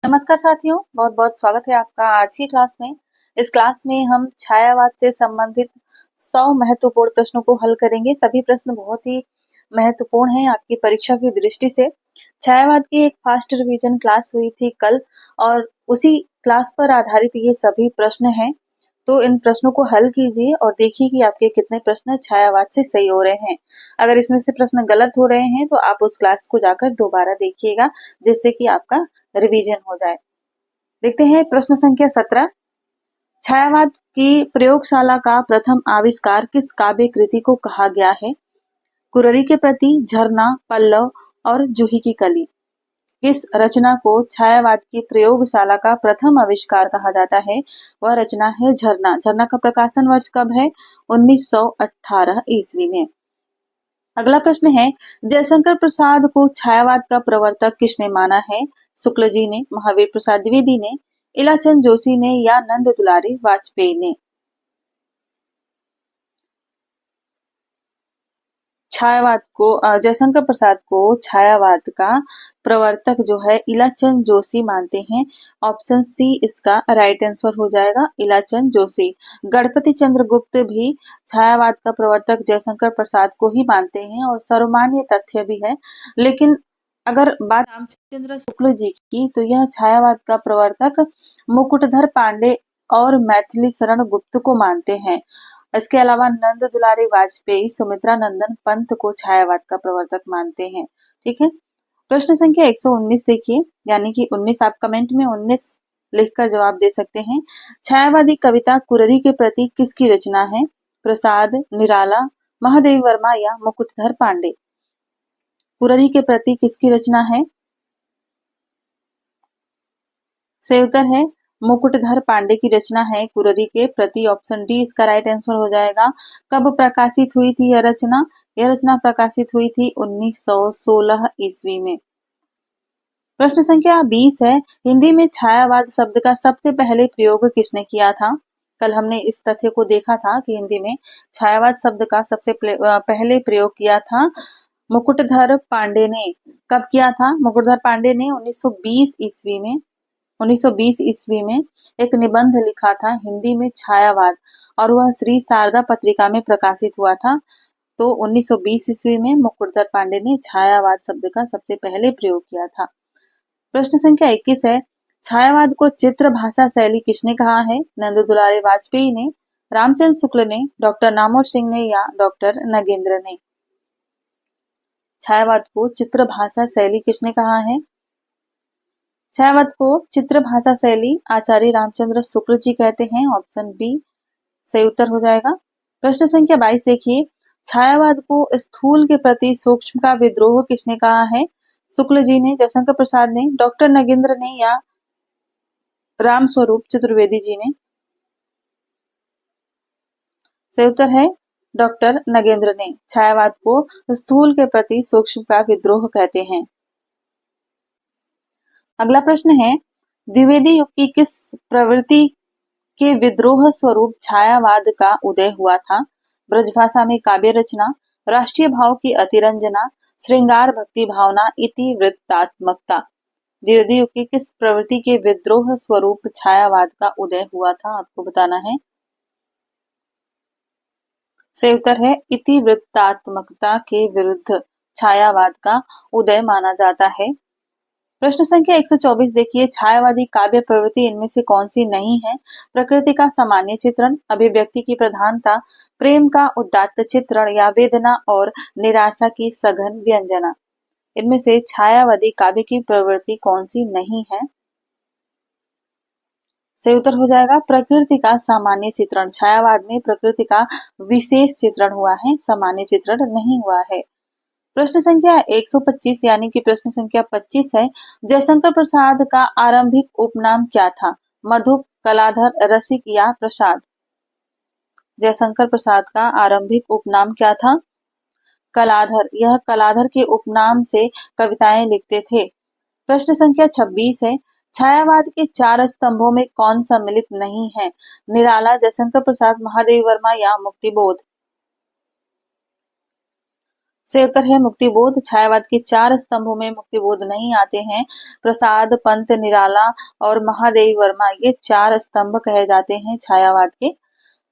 नमस्कार साथियों, बहुत बहुत स्वागत है आपका आज की क्लास में। इस क्लास में हम छायावाद से संबंधित 100 महत्वपूर्ण प्रश्नों को हल करेंगे। सभी प्रश्न बहुत ही महत्वपूर्ण हैं आपकी परीक्षा की दृष्टि से। छायावाद की एक फास्ट रिवीजन क्लास हुई थी कल और उसी क्लास पर आधारित ये सभी प्रश्न हैं। तो इन प्रश्नों को हल कीजिए और देखिए कि आपके कितने प्रश्न छायावाद से सही हो रहे हैं। अगर इसमें से प्रश्न गलत हो रहे हैं तो आप उस क्लास को जाकर दोबारा देखिएगा, जिससे कि आपका रिवीजन हो जाए। देखते हैं प्रश्न संख्या 17। छायावाद की प्रयोगशाला का प्रथम आविष्कार किस काव्य कृति को कहा गया है? कुररी के प्रति, झरना, पल्लव और जूही की कली। किस रचना को छायावाद की प्रयोगशाला का प्रथम आविष्कार कहा जाता है? वह रचना है झरना। झरना का प्रकाशन वर्ष कब है? 1918 ईस्वी में। अगला प्रश्न है, जयशंकर प्रसाद को छायावाद का प्रवर्तक किसने माना है? शुक्ल जी ने, महावीर प्रसाद द्विवेदी ने, इलाचंद जोशी ने या नंद दुलारी वाजपेयी ने? जयशंकर प्रसाद को छायावाद का प्रवर्तक जो है इलाचंद जोशी मानते हैं। ऑप्शन सी इसका राइट आंसर हो जाएगा, इलाचंद जोशी। गणपति चंद्रगुप्त भी छायावाद का प्रवर्तक जयशंकर प्रसाद को ही मानते हैं और सर्वमान्य तथ्य भी है। लेकिन अगर बात रामचंद्र शुक्ल जी की, तो यह छायावाद का प्रवर्तक मुकुटधर पांडे और मैथिली शरण गुप्त को मानते हैं। इसके अलावा नंद दुलारी वाजपेयी, सुमित्रा नंदन पंत को छायावाद का प्रवर्तक मानते हैं। ठीक है। प्रश्न संख्या 119 देखिए, यानी कि 19। आप कमेंट में 19 लिखकर जवाब दे सकते हैं। छायावादी कविता कुररी के प्रति किसकी रचना है? प्रसाद, निराला, महादेवी वर्मा या मुकुटधर पांडे? कुररी के प्रति किसकी रचना है? सही उत्तर है मुकुटधर पांडे की रचना है कुररी के प्रति। ऑप्शन डी इसका राइट आंसर हो जाएगा। कब प्रकाशित हुई थी यह रचना? यह रचना प्रकाशित हुई थी 1916 ईस्वी में। प्रश्न संख्या 20 है, हिंदी में छायावाद शब्द का सबसे पहले प्रयोग किसने किया था? कल हमने इस तथ्य को देखा था कि हिंदी में छायावाद शब्द का सबसे पहले प्रयोग किया था मुकुटधर पांडे ने। कब किया था? मुकुटधर पांडे ने 1920 ईस्वी में। 1920 ईस्वी में एक निबंध लिखा था हिंदी में छायावाद, और वह श्री शारदा पत्रिका में प्रकाशित हुआ था। तो 1920 ईस्वी में मुकुटधर पांडे ने छायावाद शब्द का सबसे पहले प्रयोग किया था। प्रश्न संख्या 21 है, छायावाद को चित्र भाषा शैली किसने कहा है? नंद दुलारी वाजपेयी ने, रामचंद्र शुक्ल ने, डॉक्टर नामोर सिंह ने या डॉक्टर नगेंद्र ने? छायावाद को चित्र भाषा शैली किसने कहा है? छायावाद को चित्र भाषा शैली आचार्य रामचंद्र शुक्ल जी कहते हैं। ऑप्शन बी सही उत्तर हो जाएगा। प्रश्न संख्या 22 देखिए, छायावाद को स्थूल के प्रति सूक्ष्म का विद्रोह किसने कहा है? शुक्ल जी ने, जयशंकर प्रसाद ने, डॉक्टर नगेंद्र ने या रामस्वरूप चतुर्वेदी जी ने? सही उत्तर है डॉक्टर नगेंद्र ने। छायावाद को स्थूल के प्रति सूक्ष्म का विद्रोह कहते हैं। अगला प्रश्न है, द्विवेदी युग की किस प्रवृत्ति के विद्रोह स्वरूप छायावाद का उदय हुआ था? ब्रजभाषा में काव्य रचना, राष्ट्रीय भाव की अतिरंजना, श्रृंगार भक्ति भावना, इतिवृत्तात्मकता। द्विवेदी युग की किस प्रवृत्ति के विद्रोह स्वरूप छायावाद का उदय हुआ था? आपको बताना है। सही उत्तर है इतिवृत्तात्मकता के विरुद्ध छायावाद का उदय माना जाता है। प्रश्न संख्या 124 देखिए, छायावादी काव्य प्रवृत्ति इनमें से कौन सी नहीं है? प्रकृति का सामान्य चित्रण, अभिव्यक्ति की प्रधानता, प्रेम का उदात्त चित्रण या वेदना और निराशा की सघन व्यंजना। इनमें से छायावादी काव्य की प्रवृत्ति कौन सी नहीं है? सही उत्तर हो जाएगा प्रकृति का सामान्य चित्रण। छायावाद में प्रकृति का विशेष चित्रण हुआ है, सामान्य चित्रण नहीं हुआ है। प्रश्न संख्या 125 यानी कि प्रश्न संख्या 25 है, जयशंकर प्रसाद का आरंभिक उपनाम क्या था? मधुप, कलाधर, रसिक या प्रसाद? जयशंकर प्रसाद का आरंभिक उपनाम क्या था? कलाधर। यह कलाधर के उपनाम से कविताएं लिखते थे। प्रश्न संख्या 26 है, छायावाद के 4 स्तंभों में कौन सम्मिलित नहीं है? निराला, जयशंकर प्रसाद, महादेवी वर्मा या मुक्तिबोध? से उत्तर है मुक्तिबोध। छायावाद के 4 स्तंभों में मुक्तिबोध नहीं आते हैं। प्रसाद, पंत, निराला और महादेवी वर्मा, ये 4 स्तंभ कहे जाते हैं छायावाद के।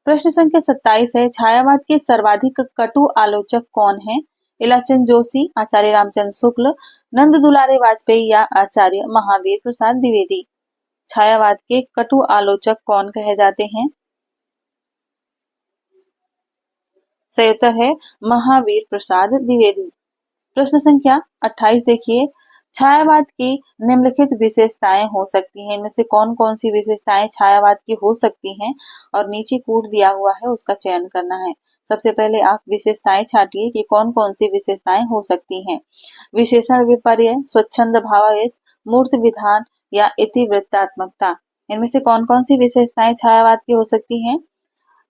प्रश्न संख्या 27 है, छायावाद के सर्वाधिक कटु आलोचक कौन है? इलाचंद जोशी, आचार्य रामचंद्र शुक्ल, नंद दुलारे वाजपेयी या आचार्य महावीर प्रसाद द्विवेदी। छायावाद के कटु आलोचक कौन कहे जाते हैं? सही उत्तर है महावीर प्रसाद द्विवेदी। प्रश्न संख्या 28 देखिए, छायावाद की निम्नलिखित विशेषताएं हो सकती हैं। इनमें से कौन कौन सी विशेषताएं छायावाद की हो सकती हैं और नीचे कूट दिया हुआ है उसका चयन करना है। सबसे पहले आप विशेषताएं छाटिए कि कौन कौन सी विशेषताएं हो सकती हैं। विशेषण विपर्य, स्वच्छंद भावावेश, मूर्त विधान या इतिवृत्तात्मकता। इनमें से कौन कौन सी विशेषताएं छायावाद की हो सकती हैं?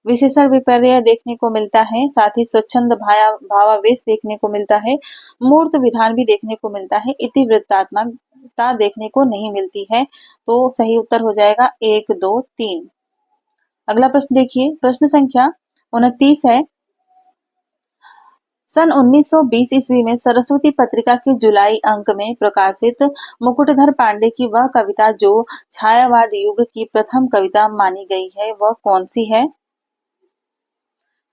विशेषण विपर्य देखने को मिलता है, साथ ही स्वच्छंद भावावेश देखने को मिलता है, मूर्त विधान भी देखने को मिलता है, इतिवृत्तात्मकता देखने को नहीं मिलती है। तो सही उत्तर हो जाएगा 1, 2, 3। अगला प्रश्न देखिए, प्रश्न संख्या 29 है, सन 1920 ईस्वी में सरस्वती पत्रिका के जुलाई अंक में प्रकाशित मुकुटधर पांडे की वह कविता जो छायावाद युग की प्रथम कविता मानी गई है, वह कौन सी है?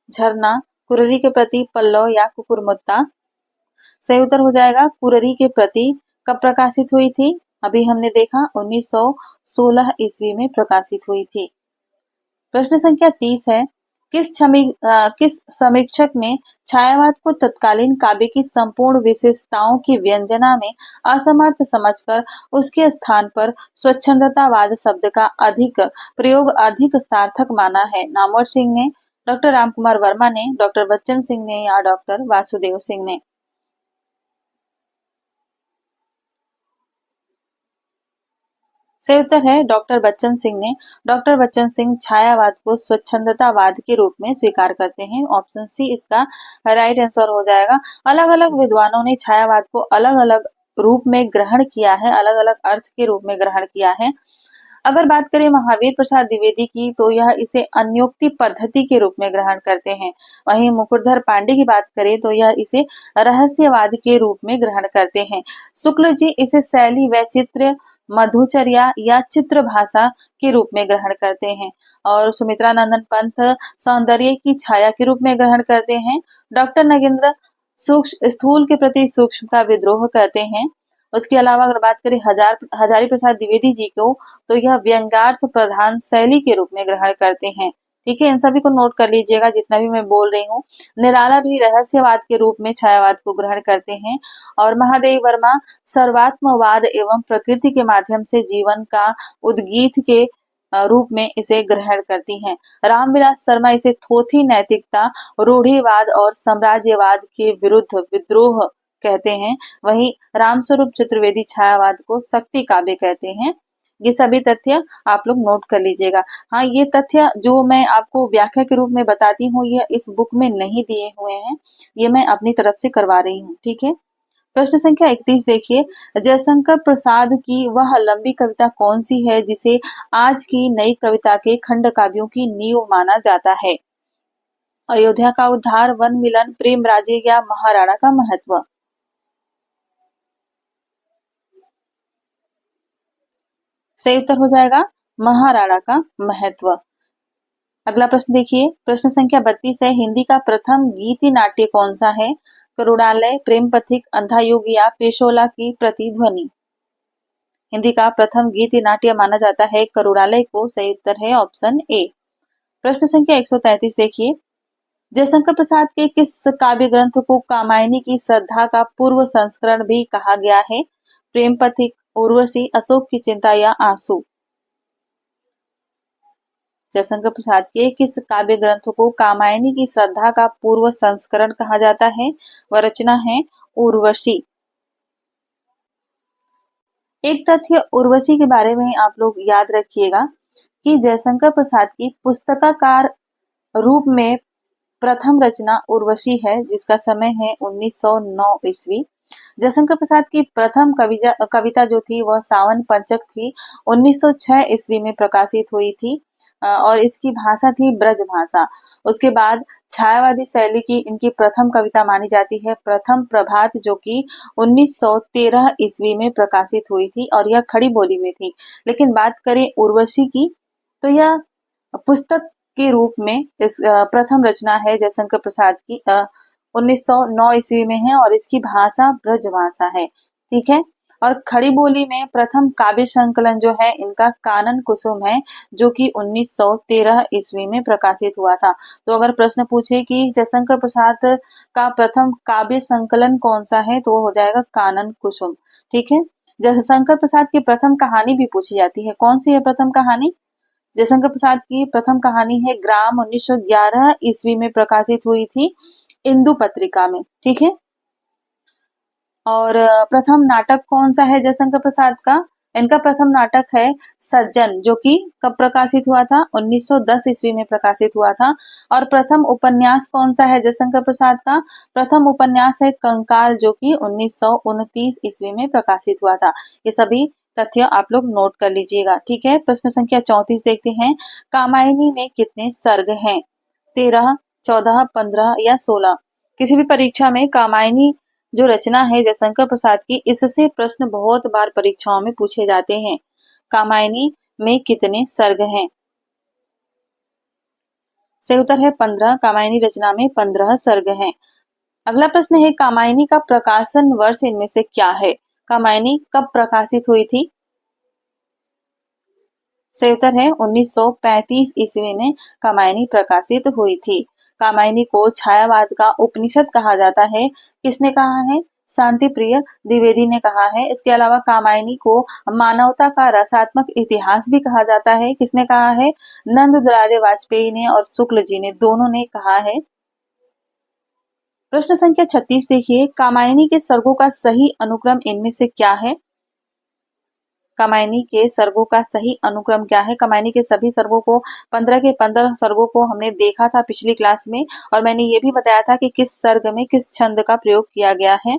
झरना, कुररी के प्रति, पल्लव या कुकुरमुत्ता। सही उत्तर हो जाएगा कुररी के प्रति। कब प्रकाशित हुई थी? अभी हमने देखा 1916 ईस्वी में प्रकाशित हुई थी। प्रश्न संख्या 30 है, किस समीक्षक ने छायावाद को तत्कालीन काव्य की संपूर्ण विशेषताओं की व्यंजना में असमर्थ समझकर उसके स्थान पर स्वच्छंदतावाद शब्द का प्रयोग अधिक सार्थक माना है? नामवर सिंह ने, डॉक्टर रामकुमार वर्मा ने, डॉक्टर बच्चन सिंह ने या डॉक्टर वासुदेव सिंह ने। सही उत्तर है डॉक्टर बच्चन सिंह ने। डॉक्टर बच्चन सिंह छायावाद को स्वच्छंदतावाद के रूप में स्वीकार करते हैं। ऑप्शन सी इसका राइट आंसर हो जाएगा। अलग अलग विद्वानों ने छायावाद को अलग अलग रूप में ग्रहण किया है, अलग अलग अर्थ के रूप में ग्रहण किया है। अगर बात करें महावीर प्रसाद द्विवेदी की, तो यह इसे अन्योक्ति पद्धति के रूप में ग्रहण करते हैं। वहीं मुकुटधर पांडे की बात करें तो यह इसे रहस्यवाद के रूप में ग्रहण करते हैं। शुक्ल जी इसे शैली वैचित्र्य, मधुचर्या या चित्र भाषा के रूप में ग्रहण करते हैं। और सुमित्रा नंदन पंत सौंदर्य की छाया के रूप में ग्रहण करते हैं। डॉक्टर नगेंद्र सूक्ष्म स्थूल के प्रति सूक्ष्म का विद्रोह करते हैं। उसके अलावा अगर बात करें हजारी प्रसाद द्विवेदी जी को, तो यह व्यंग्यार्थ प्रधान शैली के रूप में ग्रहण करते हैं। ठीक है, इन सभी को नोट कर लीजिएगा जितना भी मैं बोल रही हूँ। निराला भी रहस्यवाद के रूप में छायावाद को ग्रहण करते हैं। और महादेवी वर्मा सर्वात्मवाद एवं प्रकृति के माध्यम से जीवन का उद्गीत के रूप में इसे ग्रहण करती हैं। रामविलास शर्मा इसे थोथी नैतिकता, रूढ़िवाद और साम्राज्यवाद के विरुद्ध विद्रोह कहते हैं। वहीं रामस्वरूप चतुर्वेदी छायावाद को शक्ति काव्य कहते हैं। ये सभी तथ्य आप लोग नोट कर लीजिएगा। हाँ, ये तथ्य जो मैं आपको व्याख्या के रूप में बताती हूँ, ये इस बुक में नहीं दिए हुए हैं, ये मैं अपनी तरफ से करवा रही हूँ। ठीक है, प्रश्न संख्या 31 देखिए, जयशंकर प्रसाद की वह लंबी कविता कौन सी है जिसे आज की नई कविता के खंड काव्यों की नींव माना जाता है? अयोध्या का उद्धार, वन मिलन, प्रेम राज्य या महाराणा का महत्व। सही उत्तर हो जाएगा महाराणा का महत्व। अगला प्रश्न देखिए, प्रश्न संख्या 32 है, हिंदी का प्रथम गीति नाट्य कौन सा है? करुणालय, प्रेम पथिक, अंधा युग या पेशोला की प्रतिध्वनि। हिंदी का प्रथम गीति नाट्य माना जाता है करुणालय को। सही उत्तर है ऑप्शन ए। प्रश्न संख्या 133 देखिए, जयशंकर प्रसाद के किस काव्य ग्रंथ को कामायनी की श्रद्धा का पूर्व संस्करण भी कहा गया है? प्रेम पथिक, उर्वशी, अशोक की चिंता या आंसू। जयशंकर प्रसाद के किस काव्य ग्रंथ को कामायनी की श्रद्धा का पूर्व संस्करण कहा जाता है? वह रचना है उर्वशी। एक तथ्य उर्वशी के बारे में आप लोग याद रखिएगा कि जयशंकर प्रसाद की पुस्तकाकार रूप में प्रथम रचना उर्वशी है, जिसका समय है 1909 ईस्वी। जयशंकर प्रसाद की प्रथम कविता जो थी वह सावन पंचक थी, 1906 ईस्वी में प्रकाशित हुई थी और इसकी भाषा थी ब्रज भाषा। उसके बाद छायावादी शैली की इनकी प्रथम कविता मानी जाती है प्रथम प्रभात, जो कि 1913 ईस्वी में प्रकाशित हुई थी और यह खड़ी बोली में थी। लेकिन बात करें उर्वशी की, तो यह पुस्तक के रूप में इस प्रथम रचना है जयशंकर प्रसाद की, 1909 ईस्वी में है और इसकी भाषा ब्रज भाषा है। ठीक है। और खड़ी बोली में प्रथम काव्य संकलन जो है इनका कानन कुसुम है, जो कि 1913 ईस्वी में प्रकाशित हुआ था। तो अगर प्रश्न पूछे कि जयशंकर प्रसाद का प्रथम काव्य संकलन कौन सा है, तो वो हो जाएगा कानन कुसुम। ठीक है। जयशंकर प्रसाद की प्रथम कहानी भी पूछी जाती है। कौन सी है प्रथम कहानी? जयशंकर प्रसाद की प्रथम कहानी है ग्राम, 1911 ईस्वी में प्रकाशित हुई थी इंदु पत्रिका में। ठीक है। और प्रथम नाटक कौन सा है जयशंकर प्रसाद का? इनका प्रथम नाटक है सज्जन, जो कि कब प्रकाशित हुआ था? 1910 ईस्वी में प्रकाशित हुआ था। और प्रथम उपन्यास कौन सा है जयशंकर प्रसाद का? प्रथम उपन्यास है कंकाल, जो कि 1929 ईस्वी में प्रकाशित हुआ था। ये सभी तथ्य आप लोग नोट कर लीजिएगा। ठीक है। प्रश्न संख्या 34 देखते हैं। कामायनी में कितने सर्ग हैं? 13, 14, 15 या 16? किसी भी परीक्षा में कामायनी जो रचना है जयशंकर प्रसाद की, इससे प्रश्न बहुत बार परीक्षाओं में पूछे जाते हैं। कामायनी में कितने सर्ग हैं? सही उत्तर है 15। कामायनी रचना में 15 सर्ग हैं। अगला प्रश्न है कामायनी का प्रकाशन वर्ष इनमें से क्या है? कामायनी कब प्रकाशित हुई थी? सही उत्तर है 1935 ईस्वी में कामायनी प्रकाशित हुई थी। कामायनी को छायावाद का उपनिषद कहा जाता है। किसने कहा है? शांति प्रिय द्विवेदी ने कहा है। इसके अलावा कामायनी को मानवता का रसात्मक इतिहास भी कहा जाता है। किसने कहा है? नंद दुलारे वाजपेयी ने और शुक्ल जी ने, दोनों ने कहा है। प्रश्न संख्या 36 देखिए। कामायनी के सर्गों का सही अनुक्रम इनमें से क्या है? कामायनी के सर्गों का सही अनुक्रम क्या है? कामायनी के सभी सर्गों को 15 के 15 सर्गों को हमने देखा था पिछली क्लास में, और मैंने ये भी बताया था कि किस सर्ग में किस छंद का प्रयोग किया गया है।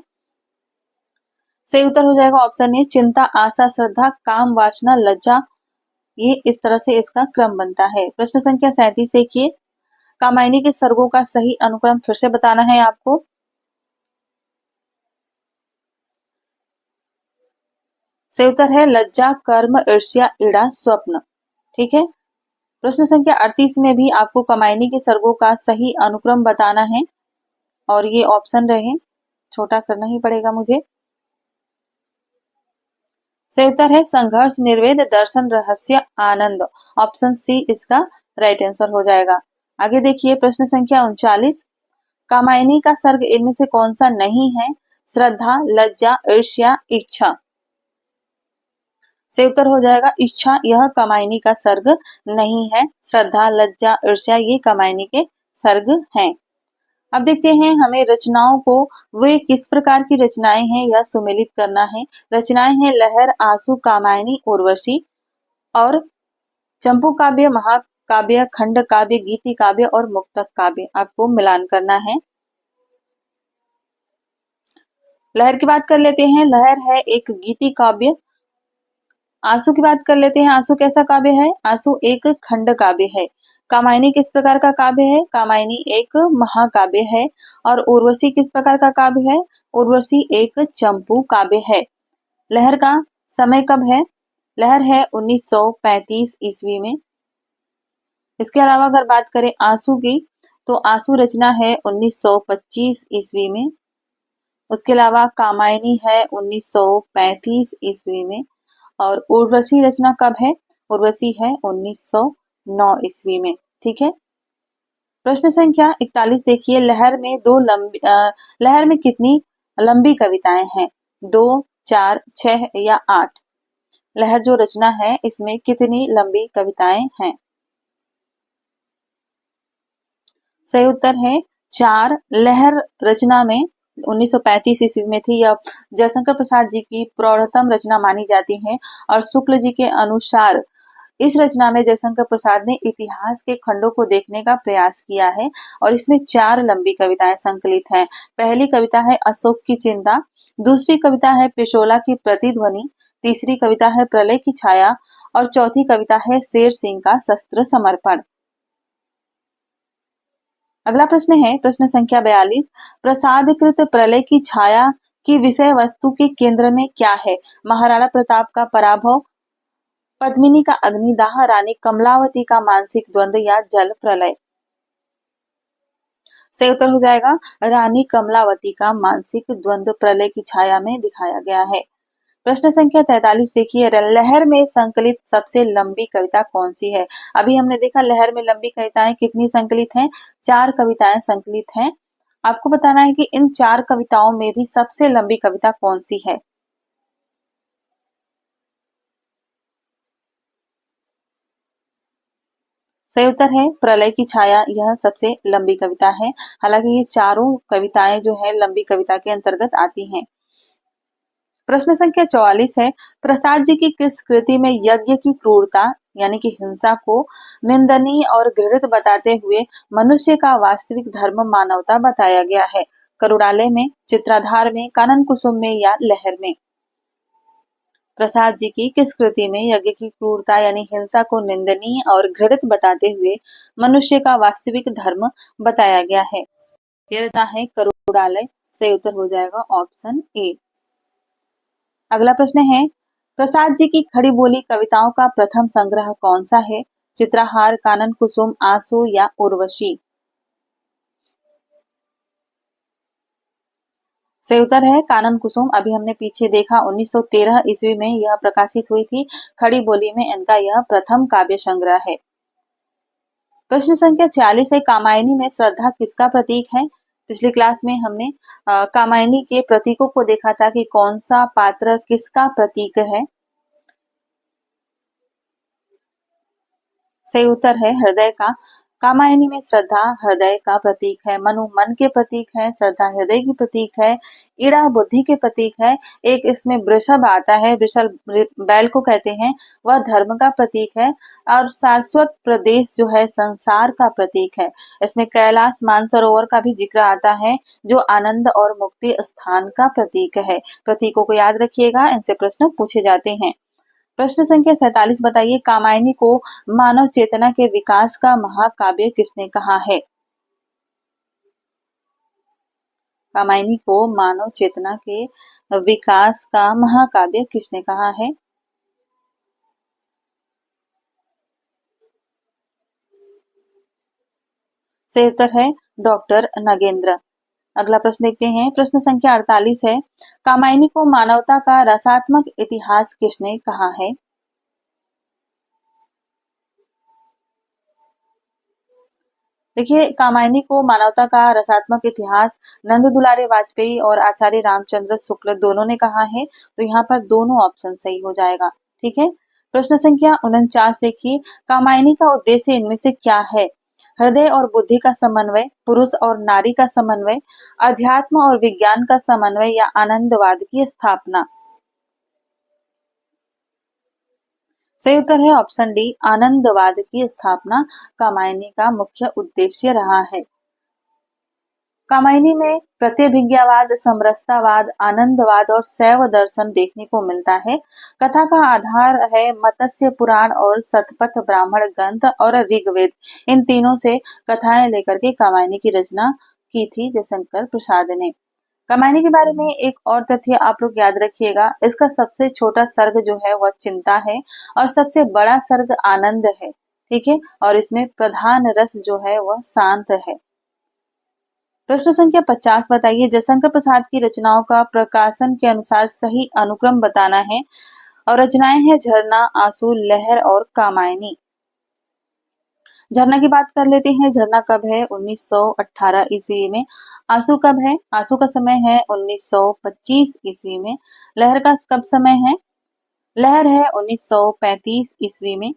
सही उत्तर हो जाएगा ऑप्शन ए, चिंता, आशा, श्रद्धा, काम, वासना, लज्जा। ये इस तरह से इसका क्रम बनता है। प्रश्न संख्या 37 देखिए। कामायनी के सर्गों का सही अनुक्रम फिर से बताना है आपको। सही उत्तर है लज्जा, कर्म, ईर्ष्या, ईड़ा, स्वप्न। ठीक है। प्रश्न संख्या 38 में भी आपको कामायनी के सर्गों का सही अनुक्रम बताना है, और ये ऑप्शन रहे, छोटा करना ही पड़ेगा मुझे। सही उत्तर है संघर्ष, निर्वेद, दर्शन, रहस्य, आनंद। ऑप्शन सी इसका राइट आंसर हो जाएगा। आगे देखिए प्रश्न संख्या 39। कामायनी का सर्ग इनमें से कौन सा नहीं है? श्रद्धा, लज्जा, ईर्ष्या, इच्छा। सही उत्तर हो जाएगा इच्छा। यह कामायनी का सर्ग नहीं है। श्रद्धा, लज्जा, ईर्ष्या ये कामायनी के सर्ग हैं। अब देखते हैं हमें रचनाओं को वे किस प्रकार की रचनाएं हैं यह सुमेलित करना है। रचनाएं हैं लहर, आंसू, कामायनी, उर्वशी और चंपू काव्य, महाकाव्य, खंड काव्य, गीति काव्य और मुक्तक काव्य। आपको मिलान करना है। लहर की बात कर लेते हैं। लहर है एक गीति काव्य। आंसू की बात कर लेते हैं। आंसू कैसा काव्य है? आंसू एक खंड काव्य है। कामायनी किस प्रकार का काव्य है? कामायनी एक महाकाव्य है। और उर्वशी किस प्रकार का काव्य है? उर्वशी एक चंपू काव्य है। लहर का समय कब है? लहर है 1935 ईस्वी में। इसके अलावा अगर बात करें आंसू की, तो आंसू रचना है 1925 ईस्वी में। उसके अलावा कामायनी है 1935 ईस्वी में। और उर्वशी रचना कब है? उर्वशी है 1909 ईस्वी में। ठीक है। प्रश्न संख्या 41 देखिए। लहर में कितनी लंबी कविताएं हैं? 2, 4, 6 या 8? लहर जो रचना है इसमें कितनी लंबी कविताएं हैं? सही उत्तर है 4। लहर रचना में 1935 ईस्वी में थी। यह जयशंकर प्रसाद जी की प्रौढ़तम रचना मानी जाती है और शुक्ल जी के अनुसार इस रचना में जयशंकर प्रसाद ने इतिहास के खंडों को देखने का प्रयास किया है और इसमें 4 लंबी कविताएं संकलित हैं। पहली कविता है अशोक की चिंता, दूसरी कविता है पिशोला की प्रतिध्वनि, तीसरी कविता है प्रलय की छाया और चौथी कविता है शेर सिंह का शस्त्र समर्पण। अगला प्रश्न है प्रश्न संख्या 42। प्रसादकृत प्रलय की छाया की विषय वस्तु के केंद्र में क्या है? महाराणा प्रताप का पराभव, पद्मिनी का अग्निदाह, रानी कमलावती का मानसिक द्वंद्व या जल प्रलय? सही उत्तर हो जाएगा रानी कमलावती का मानसिक द्वंद्व प्रलय की छाया में दिखाया गया है। प्रश्न संख्या 43 देखिए, लहर में संकलित सबसे लंबी कविता कौन सी है? अभी हमने देखा लहर में लंबी कविताएं कितनी संकलित हैं? 4 कविताएं संकलित हैं। आपको बताना है कि इन 4 कविताओं में भी सबसे लंबी कविता कौन सी है? सही उत्तर है प्रलय की छाया, यह सबसे लंबी कविता है। हालांकि ये चारों कविताएं जो है लंबी कविता के अंतर्गत आती हैं। प्रश्न संख्या 44 है, प्रसाद जी की किस कृति में यज्ञ की क्रूरता यानी कि हिंसा को निंदनीय और घृणित बताते हुए मनुष्य का वास्तविक धर्म मानवता बताया गया है? करुणालय में, चित्राधार में, कानन कुसुम में या लहर में? प्रसाद जी की किस कृति में यज्ञ की क्रूरता यानी हिंसा को निंदनीय और घृणित बताते हुए मनुष्य का वास्तविक धर्म बताया गया है? यह रहता है करुणालय। सही उत्तर हो जाएगा ऑप्शन ए। अगला प्रश्न है, प्रसाद जी की खड़ी बोली कविताओं का प्रथम संग्रह कौन सा है? चित्रहार, कानन कुसुम, आंसू या उर्वशी? सही उत्तर है कानन कुसुम। अभी हमने पीछे देखा 1913 ईस्वी में यह प्रकाशित हुई थी। खड़ी बोली में इनका यह प्रथम काव्य संग्रह है। प्रश्न संख्या 46 है, कामायनी में श्रद्धा किसका प्रतीक है? पिछली क्लास में हमने कामायनी के प्रतीकों को देखा था कि कौन सा पात्र किसका प्रतीक है। सही उत्तर है हृदय का। कामायनी में श्रद्धा हृदय का प्रतीक है, मनु मन के प्रतीक है, श्रद्धा हृदय की प्रतीक है, इड़ा बुद्धि के प्रतीक है, एक इसमें वृषभ आता है, वृषभ बैल को कहते हैं, वह धर्म का प्रतीक है और सारस्वत प्रदेश जो है संसार का प्रतीक है। इसमें कैलाश मानसरोवर का भी जिक्र आता है जो आनंद और मुक्ति स्थान का प्रतीक है। प्रतीकों को याद रखिएगा, इनसे प्रश्न पूछे जाते हैं। प्रश्न संख्या 47 बताइए, कामायनी को मानव चेतना के विकास का महाकाव्य किसने कहा है? कामायनी को मानव चेतना के विकास का महाकाव्य किसने कहा है? सही उत्तर है डॉक्टर नगेंद्र। अगला प्रश्न देखते हैं, प्रश्न संख्या 48 है, कामायनी को मानवता का रसात्मक इतिहास किसने कहा है? देखिए, कामायनी को मानवता का रसात्मक इतिहास नंद दुलारे वाजपेयी और आचार्य रामचंद्र शुक्ल दोनों ने कहा है, तो यहाँ पर दोनों ऑप्शन सही हो जाएगा। ठीक है। प्रश्न संख्या 49 देखिए, कामायनी का उद्देश्य इनमें से क्या है? हृदय और बुद्धि का समन्वय, पुरुष और नारी का समन्वय, अध्यात्म और विज्ञान का समन्वय या आनंदवाद की स्थापना? सही उत्तर है ऑप्शन डी, आनंदवाद की स्थापना कामायनी का मुख्य उद्देश्य रहा है। कामायनी में प्रत्यभिज्ञावाद, समरसतावाद, आनंदवाद और शैव दर्शन देखने को मिलता है। कथा का आधार है मत्स्य पुराण और शतपथ ब्राह्मण ग्रंथ और ऋग्वेद। इन तीनों से कथाएं लेकर के कामायनी की रचना की थी जयशंकर प्रसाद ने। कामायनी के बारे में एक और तथ्य आप लोग याद रखिएगा, इसका सबसे छोटा सर्ग जो है वह चिंता है और सबसे बड़ा सर्ग आनंद है। ठीक है, और इसमें प्रधान रस जो है वह शांत है। प्रश्न संख्या 50 बताइए, जयशंकर प्रसाद की रचनाओं का प्रकाशन के अनुसार सही अनुक्रम बताना है और रचनाएं हैं झरना, आंसू, लहर और कामायनी। झरना की बात कर लेते हैं, झरना कब है? 1918 ईस्वी में। आंसू कब है? आंसू का समय है 1925 ईस्वी में। लहर का कब समय है? लहर है 1935 ईस्वी में।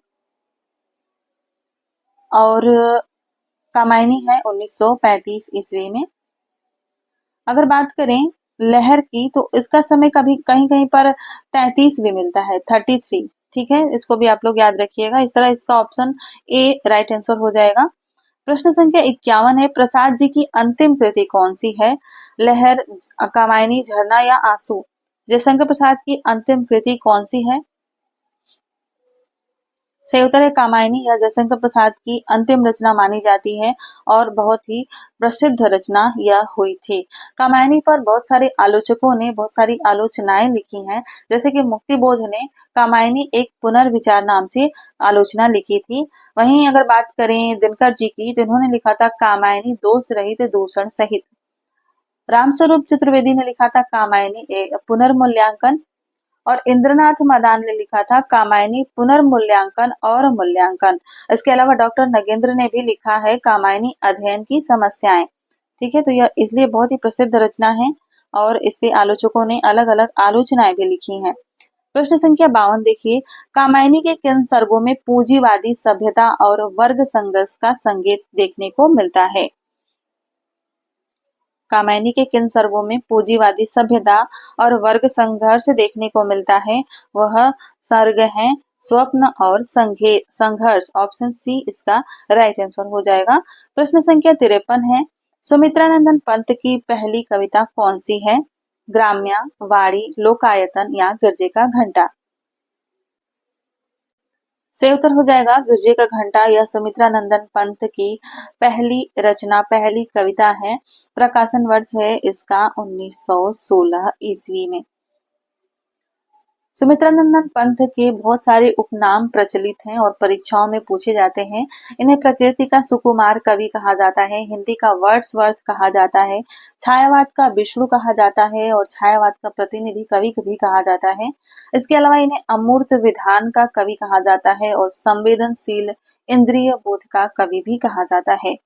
और कामायनी है 1935 ईस्वी में। अगर बात करें लहर की तो इसका समय कभी कहीं कहीं पर 33 भी मिलता है, 33। ठीक है, इसको भी आप लोग याद रखिएगा। इस तरह इसका ऑप्शन ए राइट आंसर हो जाएगा। प्रश्न संख्या 51 है, प्रसाद जी की अंतिम कृति कौन सी है? लहर, कामायनी, झरना या आंसू? जयशंकर प्रसाद की अंतिम कृति कौन सी है? सही उत्तर है कामायनी, या जयशंकर प्रसाद की अंतिम रचना मानी जाती है और बहुत ही प्रसिद्ध रचना यह हुई थी। कामायनी पर बहुत सारे आलोचकों ने बहुत सारी आलोचनाएं लिखी हैं, जैसे कि मुक्तिबोध ने कामायनी एक पुनर्विचार नाम से आलोचना लिखी थी। वहीं अगर बात करें दिनकर जी की, तो इन्होंने लिखा था कामायनी दोष रहित दूषण सहित। रामस्वरूप चतुर्वेदी ने लिखा था कामायनी पुनर्मूल्यांकन, और इंद्रनाथ मदान ने लिखा था कामायनी पुनर्मूल्यांकन और मूल्यांकन। इसके अलावा डॉक्टर नगेंद्र ने भी लिखा है कामायनी अध्ययन की समस्याएं। ठीक है, तो यह इसलिए बहुत ही प्रसिद्ध रचना है और इस पे आलोचकों ने अलग अलग आलोचनाएं भी लिखी हैं। प्रश्न संख्या 52 देखिए, कामायनी के किन सर्गों में पूंजीवादी सभ्यता और वर्ग संघर्ष का संकेत देखने को मिलता है? कामायनी के किन सर्गों में पूंजीवादी सभ्यता और वर्ग संघर्ष देखने को मिलता है? वह सर्ग हैं स्वप्न और संघर्ष। ऑप्शन सी इसका राइट आंसर हो जाएगा। प्रश्न संख्या 53 है, सुमित्रानंदन पंत की पहली कविता कौन सी है? ग्राम्या, वाणी, लोकायतन या गिरजे का घंटा? सही उत्तर हो जाएगा गिरजे का घंटा। यह सुमित्रानंदन पंत की पहली रचना, पहली कविता है। प्रकाशन वर्ष है इसका 1916 ईस्वी में। सुमित्रानंदन पंत के बहुत सारे उपनाम प्रचलित हैं और परीक्षाओं में पूछे जाते हैं। इन्हें प्रकृति का सुकुमार कवि कहा जाता है, हिंदी का वर्ड्सवर्थ कहा जाता है, छायावाद का विष्णु कहा जाता है और छायावाद का प्रतिनिधि कवि भी कहा जाता है। इसके अलावा इन्हें अमूर्त विधान का कवि कहा जाता है और संवेदनशील इंद्रिय बोध का कवि भी कहा जाता है।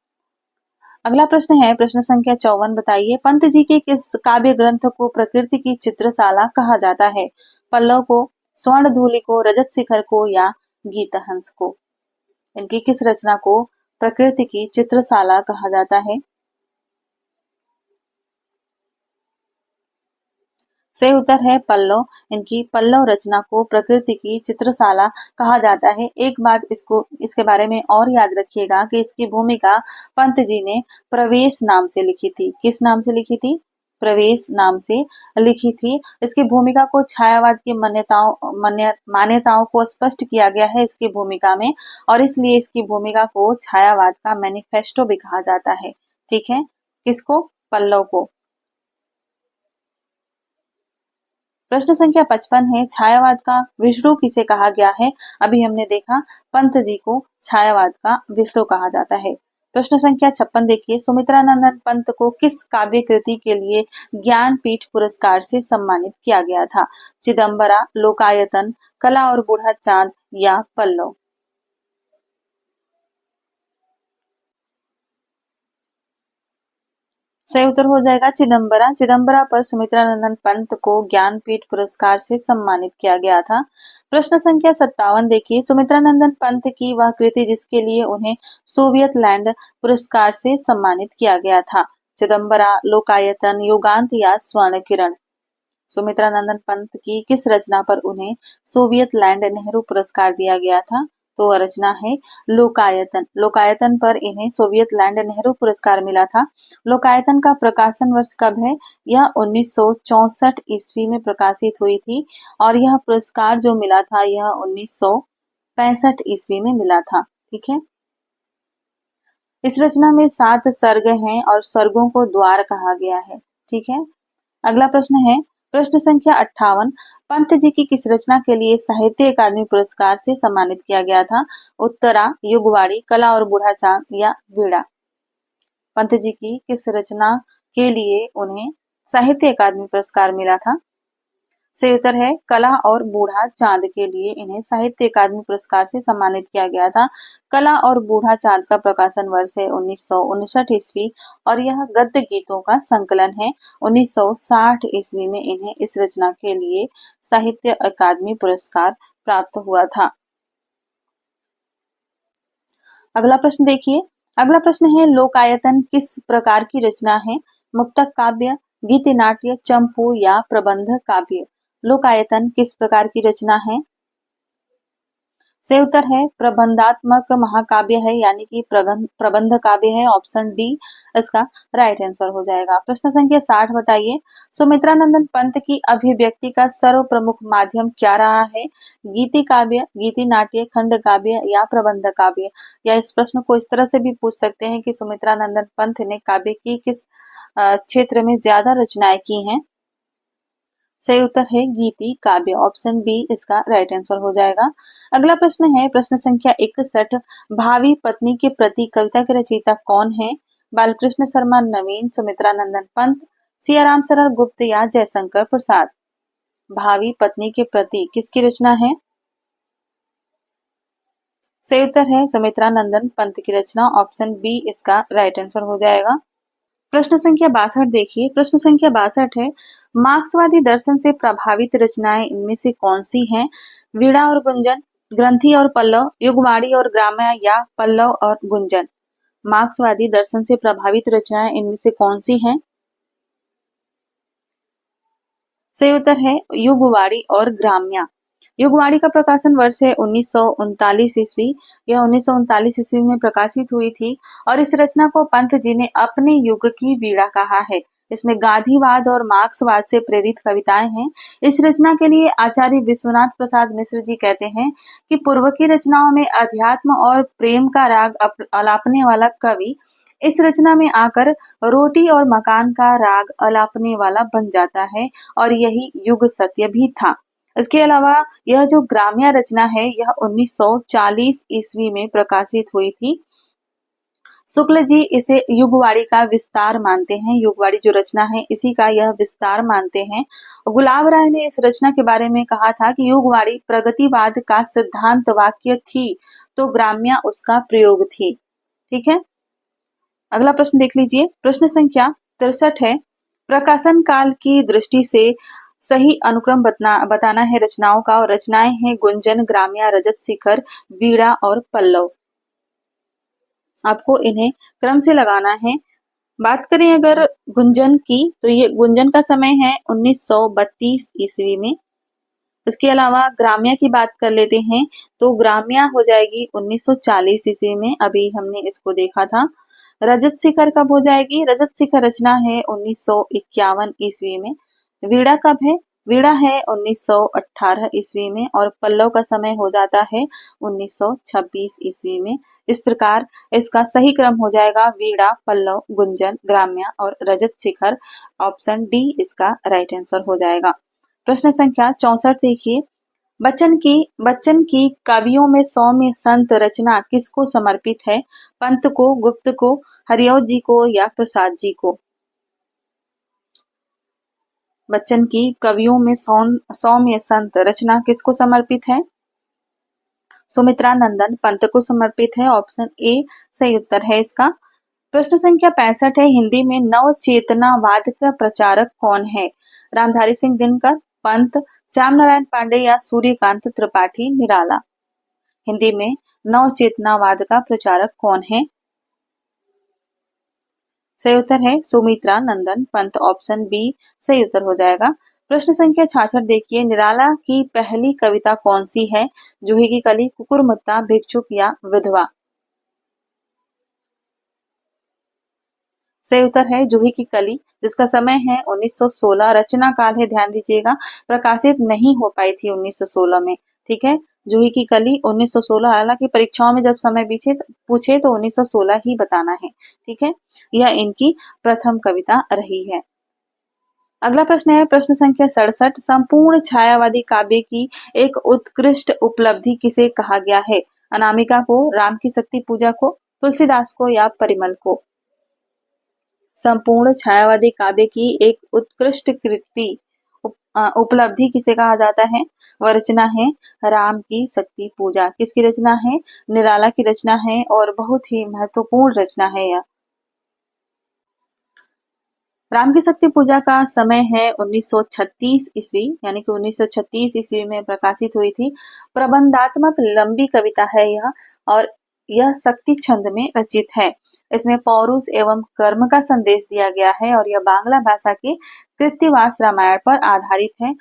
अगला प्रश्न है प्रश्न संख्या 54, बताइए पंत जी के किस काव्य ग्रंथ को प्रकृति की चित्रशाला कहा जाता है? पल्लव को, स्वर्ण धूलि को, रजत शिखर को या गीतहंस को? इनकी किस रचना को प्रकृति की चित्रशाला कहा जाता है? सही उत्तर है पल्लव। इनकी पल्लव रचना को प्रकृति की चित्रशाला कहा जाता है। एक बात इसके बारे में और याद रखिएगा कि इसकी भूमिका पंत जी ने प्रवेश नाम से लिखी थी। किस नाम से लिखी थी? प्रवेश नाम से लिखी थी। इसकी भूमिका को छायावाद की मान्यताओं को स्पष्ट किया गया है इसकी भूमिका में, और इसलिए इसकी भूमिका को छायावाद का मैनिफेस्टो भी कहा जाता है। ठीक है, किसको? पल्लव को। प्रश्न संख्या 55 है, छायावाद का विष्णु किसे कहा गया है? अभी हमने देखा पंत जी को छायावाद का विष्णु कहा जाता है। प्रश्न संख्या 56 देखिए, सुमित्रानंदन पंत को किस काव्य कृति के लिए ज्ञानपीठ पुरस्कार से सम्मानित किया गया था? चिदंबरा, लोकायतन, कला और बूढ़ा चांद या पल्लव? सही उत्तर हो जाएगा चिदंबरा। चिदंबरा पर सुमित्रानंदन पंत को ज्ञानपीठ पुरस्कार से सम्मानित किया गया था। प्रश्न संख्या 57 देखिए, सुमित्रानंदन पंत की वह कृति जिसके लिए उन्हें सोवियत लैंड पुरस्कार से सम्मानित किया गया था? चिदंबरा, लोकायतन, युगांत या स्वर्ण किरण? सुमित्रानंदन पंत की किस रचना पर उन्हें सोवियत लैंड नेहरू पुरस्कार दिया गया था? तो वह रचना है लोकायतन। लोकायतन पर इन्हें सोवियत लैंड नेहरू पुरस्कार मिला था। लोकायतन का प्रकाशन वर्ष कब है? यह 1964 ईस्वी में प्रकाशित हुई थी और यह पुरस्कार जो मिला था यह 1965 ईस्वी में मिला था। ठीक है, इस रचना में 7 सर्ग हैं और सर्गों को द्वार कहा गया है। ठीक है, अगला प्रश्न है प्रश्न संख्या 58, पंत जी की किस रचना के लिए साहित्य अकादमी पुरस्कार से सम्मानित किया गया था? उत्तरा, युगवाणी, कला और बूढ़ा चांद या वीणा? पंत जी की किस रचना के लिए उन्हें साहित्य अकादमी पुरस्कार मिला था? सही उत्तर है कला और बूढ़ा चांद के लिए इन्हें साहित्य अकादमी पुरस्कार से सम्मानित किया गया था। कला और बूढ़ा चांद का प्रकाशन वर्ष है 1959 ईस्वी और यह गद्य गीतों का संकलन है। 1960 ईस्वी में इन्हें इस रचना के लिए साहित्य अकादमी पुरस्कार प्राप्त हुआ था। अगला प्रश्न देखिए, अगला प्रश्न है लोकायतन किस प्रकार की रचना है? मुक्तक काव्य, गीति नाट्य, चंपू या प्रबंध काव्य? लोकायतन किस प्रकार की रचना है? सही उत्तर है प्रबंधात्मक महाकाव्य है, यानी कि प्रबंध काव्य है। ऑप्शन डी इसका राइट आंसर हो जाएगा। प्रश्न संख्या 60 बताइए, सुमित्रानंदन पंत की अभिव्यक्ति का सर्व प्रमुख माध्यम क्या रहा है? गीति काव्य, गीति नाट्य, खंड काव्य या प्रबंध काव्य? या इस प्रश्न को इस तरह से भी पूछ सकते हैं कि सुमित्रानंदन पंत ने काव्य की किस क्षेत्र में ज्यादा रचनाएं की हैं? सही उत्तर है गीति काव्य। ऑप्शन बी इसका राइट आंसर हो जाएगा। अगला प्रश्न है प्रश्न संख्या 61, भावी पत्नी के प्रति कविता के रचयिता कौन है? बालकृष्ण शर्मा, नवीन, सुमित्रानंदन पंत, सियाराम शरण गुप्त या जयशंकर प्रसाद? भावी पत्नी के प्रति किसकी रचना है? सही उत्तर है सुमित्रानंदन पंत की रचना। ऑप्शन बी इसका राइट आंसर हो जाएगा। प्रश्न संख्या 62 देखिए, प्रश्न संख्या 62 है, मार्क्सवादी दर्शन से प्रभावित रचनाएं इनमें से कौन सी हैं? वीणा और गुंजन, ग्रंथि और पल्लव, युगवाणी और ग्राम्य या पल्लव और गुंजन? मार्क्सवादी दर्शन से प्रभावित रचनाएं इनमें से कौन सी हैं? सही उत्तर है युगवाणी और ग्राम्य। युगवाणी का प्रकाशन वर्ष है 1939 ईस्वी। यह 1939 ईस्वी में प्रकाशित हुई थी और इस रचना को पंत जी ने अपने युग की वीणा कहा है। इसमें गांधीवाद और मार्क्सवाद से प्रेरित कविताएं हैं। इस रचना के लिए आचार्य विश्वनाथ प्रसाद मिश्र जी कहते हैं कि पूर्व की रचनाओं में अध्यात्म और प्रेम का राग अलापने वाला कवि इस रचना में आकर रोटी और मकान का राग अलापने वाला बन जाता है और यही युग सत्य भी था। इसके अलावा यह जो ग्राम्य रचना है यह 1940 ईस्वी में प्रकाशित हुई थी। शुक्ल जी इसे युगवाणी का विस्तार मानते हैं। युगवाणी जो रचना है इसी का यह विस्तार मानते हैं। गुलाब राय ने इस रचना के बारे में कहा था कि युगवाणी प्रगतिवाद का सिद्धांत वाक्य थी तो ग्राम्य उसका प्रयोग थी। ठीक है, अगला प्रश्न देख लीजिए। प्रश्न संख्या 63 है, प्रकाशन काल की दृष्टि से सही अनुक्रम बताना है रचनाओं का, और रचनाएं हैं गुंजन, ग्राम्य, रजत शिखर, वीणा और पल्लव। आपको इन्हें क्रम से लगाना है। बात करें अगर गुंजन की, तो ये गुंजन का समय है 1932 ईस्वी में। इसके अलावा ग्राम्य की बात कर लेते हैं तो ग्राम्य हो जाएगी 1940 ईस्वी में, अभी हमने इसको देखा था। रजत शिखर कब हो जाएगी? रजत शिखर रचना है 1951 ईस्वी में। वीणा कब है? वीणा है 1918 ईस्वी में और पल्लव का समय हो जाता है 1926 ईस्वी में। इस प्रकार इसका सही क्रम हो जाएगा वीणा, पल्लव, गुंजन, ग्राम्य और रजत शिखर। ऑप्शन डी इसका राइट आंसर हो जाएगा। प्रश्न संख्या 64 देखिए, बच्चन की कवियों में सौम्य संत रचना किसको समर्पित है? पंत को, गुप्त को, हरिऔध जी को या प्रसाद जी को? बच्चन की कवियों में सौम्य संत रचना किसको समर्पित है? सुमित्रानंदन पंत को समर्पित है। ऑप्शन ए सही उत्तर है इसका। प्रश्न संख्या 65 है, हिंदी में नव चेतनावाद का प्रचारक कौन है? रामधारी सिंह दिनकर, पंत, श्याम नारायण पांडे या सूर्यकांत त्रिपाठी निराला? हिंदी में नव चेतनावाद का प्रचारक कौन है? सही उत्तर है सुमित्रानंदन पंत। ऑप्शन बी सही उत्तर हो जाएगा। प्रश्न संख्या 66 देखिए, निराला की पहली कविता कौन सी है? जूही की कली, कुकुरमुत्ता, भिक्षुक या विधवा? सही उत्तर है जूही की कली, जिसका समय है 1916। रचना काल है, ध्यान दीजिएगा, प्रकाशित नहीं हो पाई थी 1916 में। ठीक है, जूही की कली 1916। हालांकि परीक्षाओं में जब समय पूछे तो 1916 ही बताना है। ठीक है, यह इनकी प्रथम कविता रही है। अगला प्रश्न है प्रश्न संख्या 67, संपूर्ण छायावादी काव्य की एक उत्कृष्ट उपलब्धि किसे कहा गया है? अनामिका को, राम की शक्ति पूजा को, तुलसीदास को या परिमल को? संपूर्ण छायावादी काव्य की एक उत्कृष्ट कृति उपलब्धि किसे कहा जाता है? वह रचना है राम की शक्ति पूजा। किसकी रचना है? निराला की रचना है और बहुत ही महत्वपूर्ण रचना है यह। राम की शक्ति पूजा का समय है 1936 ईस्वी, यानी कि 1936 ईस्वी में प्रकाशित हुई थी। प्रबंधात्मक लंबी कविता है यह और यह शक्ति छंद में रचित है। इसमें पौरुष एवं कर्म का संदेश दिया गया है और यह बांग्ला भाषा के कृत्तिवास रामायण पर आधारित है।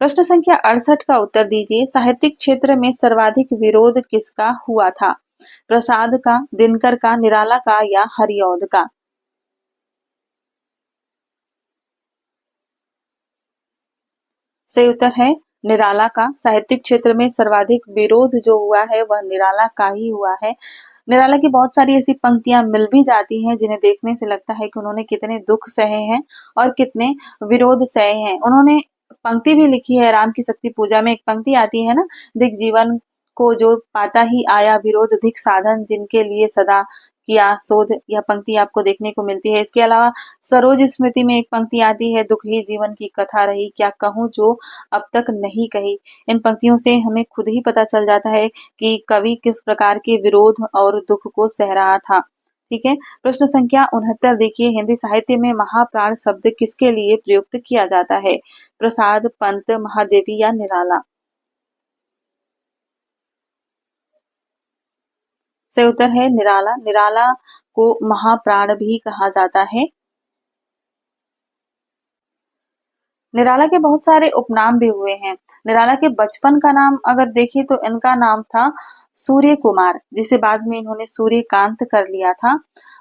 प्रश्न संख्या 68 का उत्तर दीजिए। साहित्यिक क्षेत्र में सर्वाधिक विरोध किसका हुआ था? प्रसाद का, दिनकर का, निराला का या हरिऔध का? सही उत्तर है निराला का। साहित्यिक क्षेत्र में सर्वाधिक विरोध जो हुआ है वह निराला का ही हुआ है। निराला की बहुत सारी ऐसी पंक्तियां मिल भी जाती हैं जिन्हें देखने से लगता है कि उन्होंने कितने दुख सहे हैं और कितने विरोध सहे हैं। उन्होंने पंक्ति भी लिखी है। राम की शक्ति पूजा में एक पंक्ति आती है ना, दिख जीवन को जो पाता ही आया विरोध, धिक साधन जिनके लिए सदा किया शोध। यह पंक्ति आपको देखने को मिलती है। इसके अलावा सरोज स्मृति में एक पंक्ति आती है, दुख ही जीवन की कथा रही, क्या कहूँ जो अब तक नहीं कही। इन पंक्तियों से हमें खुद ही पता चल जाता है कि कवि किस प्रकार के विरोध और दुख को सह रहा था। ठीक है। प्रश्न संख्या 69 देखिए। हिंदी साहित्य में महाप्राण शब्द किसके लिए प्रयुक्त किया जाता है? प्रसाद, पंत, महादेवी या निराला? सही उत्तर है निराला। निराला को महाप्राण भी कहा जाता है। निराला के बहुत सारे उपनाम भी हुए हैं। निराला के बचपन का नाम अगर देखें तो इनका नाम था सूर्य कुमार, जिसे बाद में इन्होंने सूर्यकांत कर लिया था।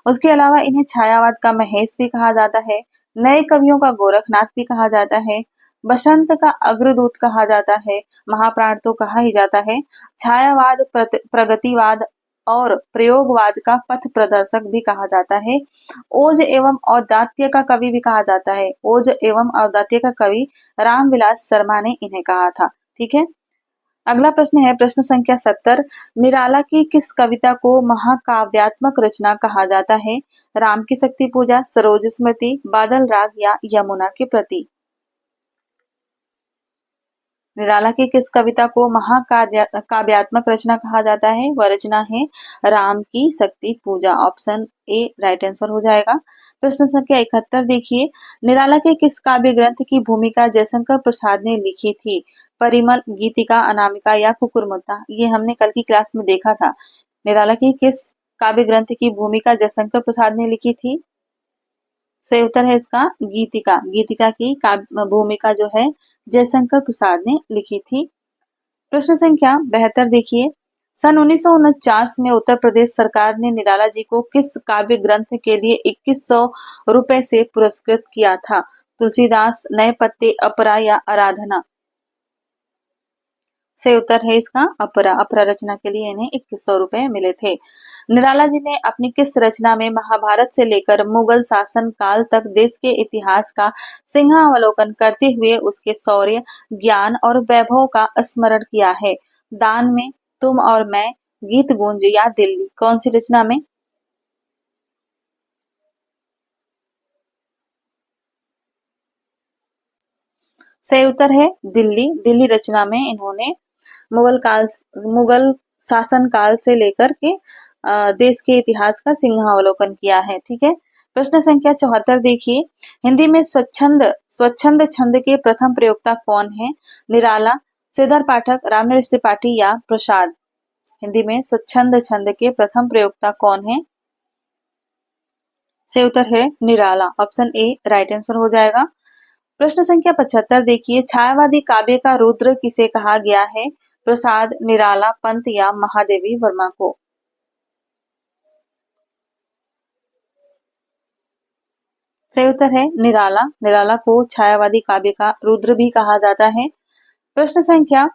उसके अलावा इन्हें छायावाद का महेश भी कहा जाता है, नए कवियों का गोरखनाथ भी कहा जाता है, बसंत का अग्रदूत कहा जाता है, महाप्राण तो कहा ही जाता है, छायावाद, प्रगतिवाद और प्रयोगवाद का पथ प्रदर्शक भी कहा जाता है। ओज एवं औदात्य का कवि भी कहा जाता है। ओज एवं औदात्य का कवि रामविलास शर्मा ने इन्हें कहा था। ठीक है। अगला प्रश्न है प्रश्न संख्या 70। निराला की किस कविता को महाकाव्यात्मक रचना कहा जाता है? राम की शक्ति पूजा, सरोज स्मृति, बादल राग या यमुना के प्रति? निराला की किस कविता को महाकाव्यात्मक रचना कहा जाता है? वह रचना है राम की शक्ति पूजा। ऑप्शन ए राइट आंसर हो जाएगा। प्रश्न संख्या 71 देखिए। निराला के किस काव्य ग्रंथ की भूमिका जयशंकर प्रसाद ने लिखी थी? परिमल, गीतिका, अनामिका या कुकुरमुत्ता? ये हमने कल की क्लास में देखा था। निराला की किस काव्य ग्रंथ की भूमिका जयशंकर प्रसाद ने लिखी थी? सही उत्तर है इसका गीतिका। गीतिका की भूमिका जो है जयशंकर प्रसाद ने लिखी थी। प्रश्न संख्या 72 देखिए। सन 1949 में उत्तर प्रदेश सरकार ने निराला जी को किस काव्य ग्रंथ के लिए 2100 रुपए से पुरस्कृत किया था? तुलसीदास, नए पत्ते, अपरा या आराधना? सही उत्तर है इसका अपरा। अपरा रचना के लिए इन्हें 2100 रुपए मिले थे। निराला जी ने अपनी किस रचना में महाभारत से लेकर मुगल शासन काल तक देश के इतिहास का सिंहावलोकन करते हुए उसके शौर्य, ज्ञान और वैभव का स्मरण किया है? दान में, तुम और मैं, गीत गूंज या दिल्ली? कौन सी रचना में? सही उत्तर है दिल्ली। दिल्ली रचना में इन्होंने मुगल शासन काल से लेकर के देश के इतिहास का सिंहावलोकन किया है। ठीक है। प्रश्न संख्या 74 देखिए। हिंदी में स्वच्छंद स्वच्छंद छंद के प्रथम प्रयोक्ता कौन है? निराला, श्रीधर पाठक, रामनरेश त्रिपाठी या प्रसाद? हिंदी में स्वच्छंद छंद के प्रथम प्रयोक्ता कौन है? सही उत्तर है निराला। ऑप्शन ए राइट आंसर हो जाएगा। प्रश्न संख्या 75 देखिए। छायावादी काव्य का रुद्र किसे कहा गया है? प्रसाद, निराला, पंत या महादेवी वर्मा को? सही उत्तर है निराला। निराला को छायावादी काव्य का रुद्र भी कहा जाता है। प्रश्न संख्या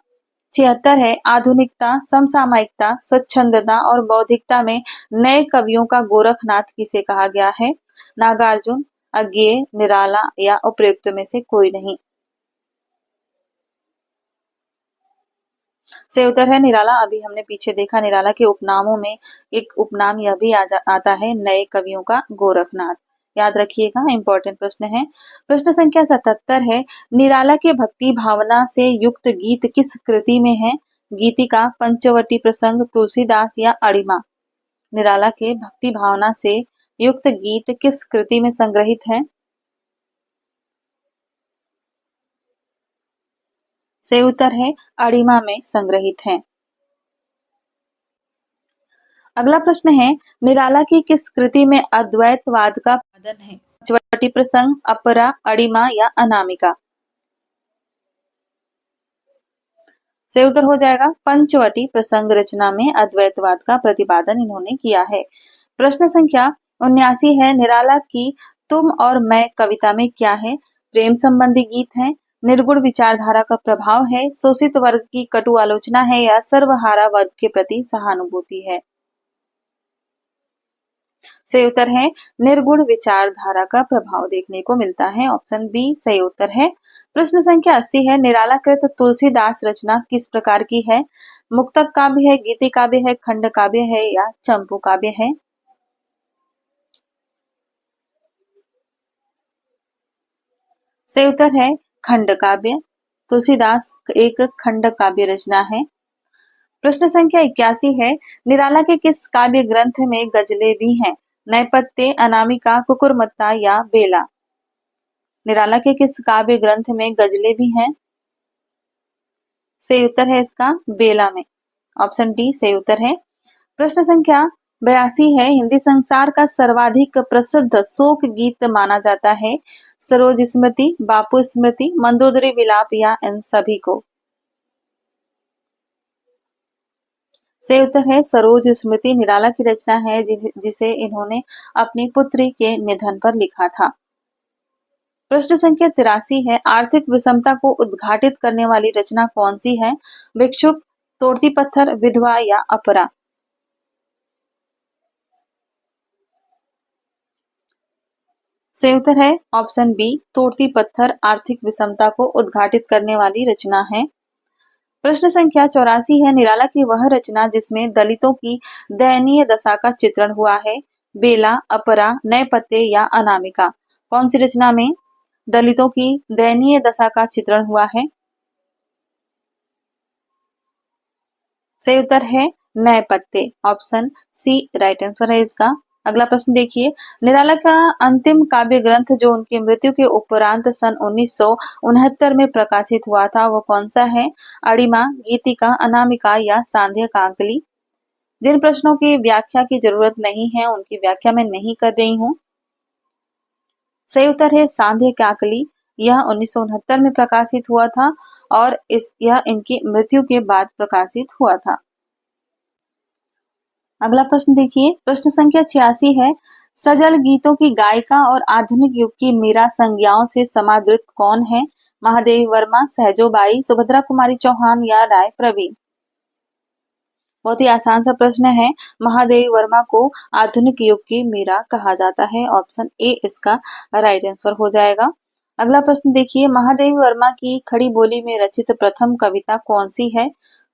76 है। आधुनिकता, समसामयिकता, स्वच्छंदता और बौद्धिकता में नए कवियों का गोरखनाथ किसे कहा गया है? नागार्जुन, अज्ञेय, निराला या उपर्युक्त में से कोई नहीं? सही उत्तर है निराला। अभी हमने पीछे देखा निराला के उपनामों में एक उपनाम यह भी आता है नए कवियों का गोरखनाथ। याद रखिएगा, इंपॉर्टेंट प्रश्न है। प्रश्न संख्या 77 है। निराला के भक्ति भावना से युक्त गीत किस कृति में है? गीतिका, पंचवटी प्रसंग, तुलसीदास या अरिमा? निराला के भक्ति भावना से युक्त गीत किस कृति में संग्रहित है? सही उत्तर है अरिमा में संग्रहित है। अगला प्रश्न है। निराला की किस कृति में अद्वैतवाद का प्रतिपादन है? पंचवटी प्रसंग, अपरा, अरिमा या अनामिका? सही उत्तर हो जाएगा पंचवटी प्रसंग रचना में अद्वैतवाद का प्रतिपादन इन्होंने किया है। प्रश्न संख्या 79 है, निराला की तुम और मैं कविता में क्या है? प्रेम संबंधी गीत है, निर्गुण विचारधारा का प्रभाव है, शोषित वर्ग की कटु आलोचना है या सर्वहारा वर्ग के प्रति सहानुभूति है? सही उत्तर है निर्गुण विचारधारा का प्रभाव देखने को मिलता है, ऑप्शन बी सही उत्तर है। प्रश्न संख्या 80 है, निरालाकृत तुलसीदास रचना किस प्रकार की है? मुक्तक काव्य है, गीति काव्य है, खंड काव्य है या चंपू काव्य है? सही उत्तर है खंड काव्य। तुलसीदास एक खंड काव्य रचना है। प्रश्न संख्या 81 है, निराला के किस काव्य ग्रंथ में गजलें भी हैं? नैपत्य, अनामिका, कुकुरमत्ता या बेला? निराला के किस काव्य ग्रंथ में गजलें भी हैं? सही उत्तर है इसका बेला में, ऑप्शन डी सही उत्तर है। प्रश्न संख्या 82 है, हिंदी संसार का सर्वाधिक प्रसिद्ध शोक गीत माना जाता है? सरोज स्मृति, बापू स्मृति, मंदोदरी विलाप या इन सभी को? सही उत्तर है सरोज स्मृति निराला की रचना है जिसे इन्होंने अपनी पुत्री के निधन पर लिखा था। प्रश्न संख्या 83 है, आर्थिक विषमता को उद्घाटित करने वाली रचना कौन सी है? भिक्षुक, तोड़ती पत्थर, विधवा या अपरा? सही उत्तर है ऑप्शन बी तोड़ती पत्थर आर्थिक विषमता को उद्घाटित करने वाली रचना है। प्रश्न संख्या 84 है, निराला की वह रचना जिसमें दलितों की दयनीय दशा का चित्रण हुआ है? बेला, अपरा, नए पत्ते या अनामिका? कौन सी रचना में दलितों की दयनीय दशा का चित्रण हुआ है? सही उत्तर है नए पत्ते, ऑप्शन सी राइट आंसर है इसका। अगला प्रश्न देखिए, निराला का अंतिम काव्य ग्रंथ जो उनकी मृत्यु के उपरांत सन 1969 में प्रकाशित हुआ था वो कौन सा है? अड़िमा, गीतिका, अनामिका या सांध्य कांकली? जिन प्रश्नों की व्याख्या की जरूरत नहीं है उनकी व्याख्या मैं नहीं कर रही हूँ। सही उत्तर है सांध्य काकली। यह 1969 में प्रकाशित हुआ था और यह इनकी मृत्यु के बाद प्रकाशित हुआ था। अगला प्रश्न देखिए, प्रश्न संख्या 86 है, सजल गीतों की गायिका और आधुनिक युग की मीरा संज्ञाओं से समावृत कौन है? महादेवी वर्मा, सहजोबाई, सुभद्रा कुमारी चौहान या राय प्रवीण? बहुत ही आसान सा प्रश्न है। महादेवी वर्मा को आधुनिक युग की मीरा कहा जाता है, ऑप्शन ए इसका राइट आंसर हो जाएगा। अगला प्रश्न देखिए, महादेवी वर्मा की खड़ी बोली में रचित प्रथम कविता कौन सी है?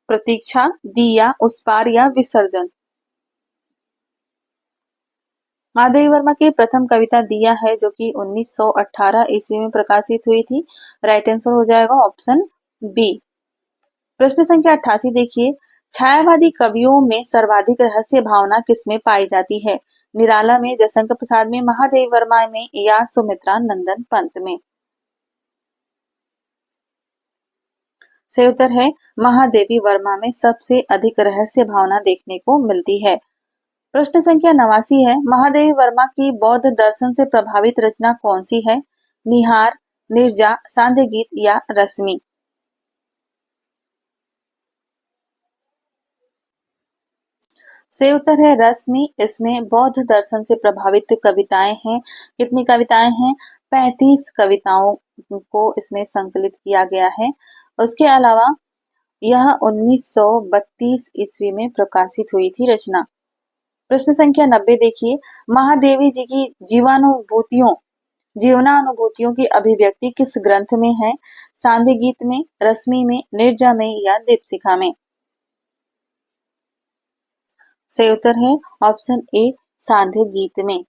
प्रतीक्षा, दिया, उस पार या विसर्जन? महादेवी वर्मा की प्रथम कविता दिया है जो कि 1918 ईस्वी में प्रकाशित हुई थी। राइट आंसर हो जाएगा ऑप्शन बी। प्रश्न संख्या 88 देखिए, छायावादी कवियों में सर्वाधिक रहस्य भावना किसमें पाई जाती है? निराला में, जयशंकर प्रसाद में, महादेवी वर्मा में या सुमित्रा नंदन पंत में? सही उत्तर है महादेवी वर्मा में सबसे अधिक रहस्य भावना देखने को मिलती है। प्रश्न संख्या 89 है, महादेवी वर्मा की बौद्ध दर्शन से प्रभावित रचना कौन सी है? निहार, निर्जा, सांध्य गीत या रश्मि? सही उत्तर है रश्मि। इसमें बौद्ध दर्शन से प्रभावित कविताएं हैं। कितनी कविताएं हैं? 35 कविताओं को इसमें संकलित किया गया है। उसके अलावा यह 1932 ईस्वी में प्रकाशित हुई थी रचना। प्रश्न संख्या 90 देखिए, महादेवी जी की जीवनानुभूतियों की अभिव्यक्ति किस ग्रंथ में है? सांध्य गीत में, रश्मि में, निर्जा में या दीपशिखा में? सही उत्तर है ऑप्शन ए सांध्य गीत में।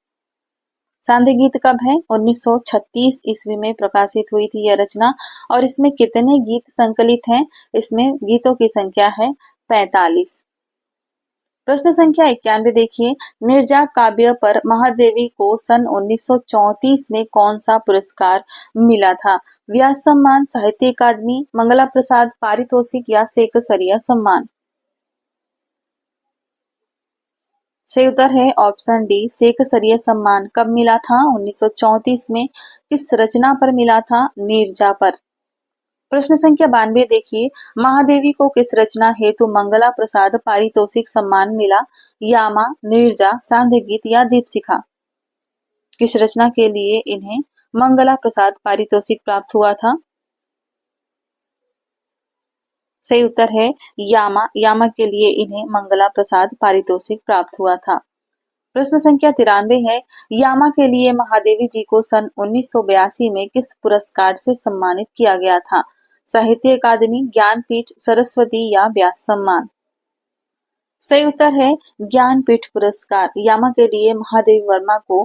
सांध्य गीत कब है? 1936 ईस्वी में प्रकाशित हुई थी यह रचना। और इसमें कितने गीत संकलित हैं? इसमें गीतों की संख्या है 45। प्रश्न संख्या 91 देखिए, निर्जा काव्य पर महादेवी को सन 1934 में कौन सा पुरस्कार मिला था? व्यास सम्मान, साहित्य अकादमी, मंगला प्रसाद पारितोषिक या सेकसरिया सम्मान? सही उत्तर है ऑप्शन डी सेकसरिया सम्मान। कब मिला था? 1934 में। किस रचना पर मिला था? नीरजा पर। प्रश्न संख्या 92 देखिए, महादेवी को किस रचना हेतु मंगला प्रसाद पारितोषिक सम्मान मिला? यामा, नीरजा, सांध्य गीत या दीपशिखा? किस रचना के लिए इन्हें मंगला प्रसाद पारितोषिक प्राप्त हुआ था? सही उत्तर है यामा। यामा के लिए इन्हें मंगला प्रसाद पारितोषिक प्राप्त हुआ था। प्रश्न संख्या 93 है, यामा के लिए महादेवी जी को सन 1982 में किस पुरस्कार से सम्मानित किया गया था? साहित्य अकादमी, ज्ञानपीठ, सरस्वती या व्यास सम्मान? सही उत्तर है ज्ञानपीठ पुरस्कार। यामा के लिए महादेवी वर्मा को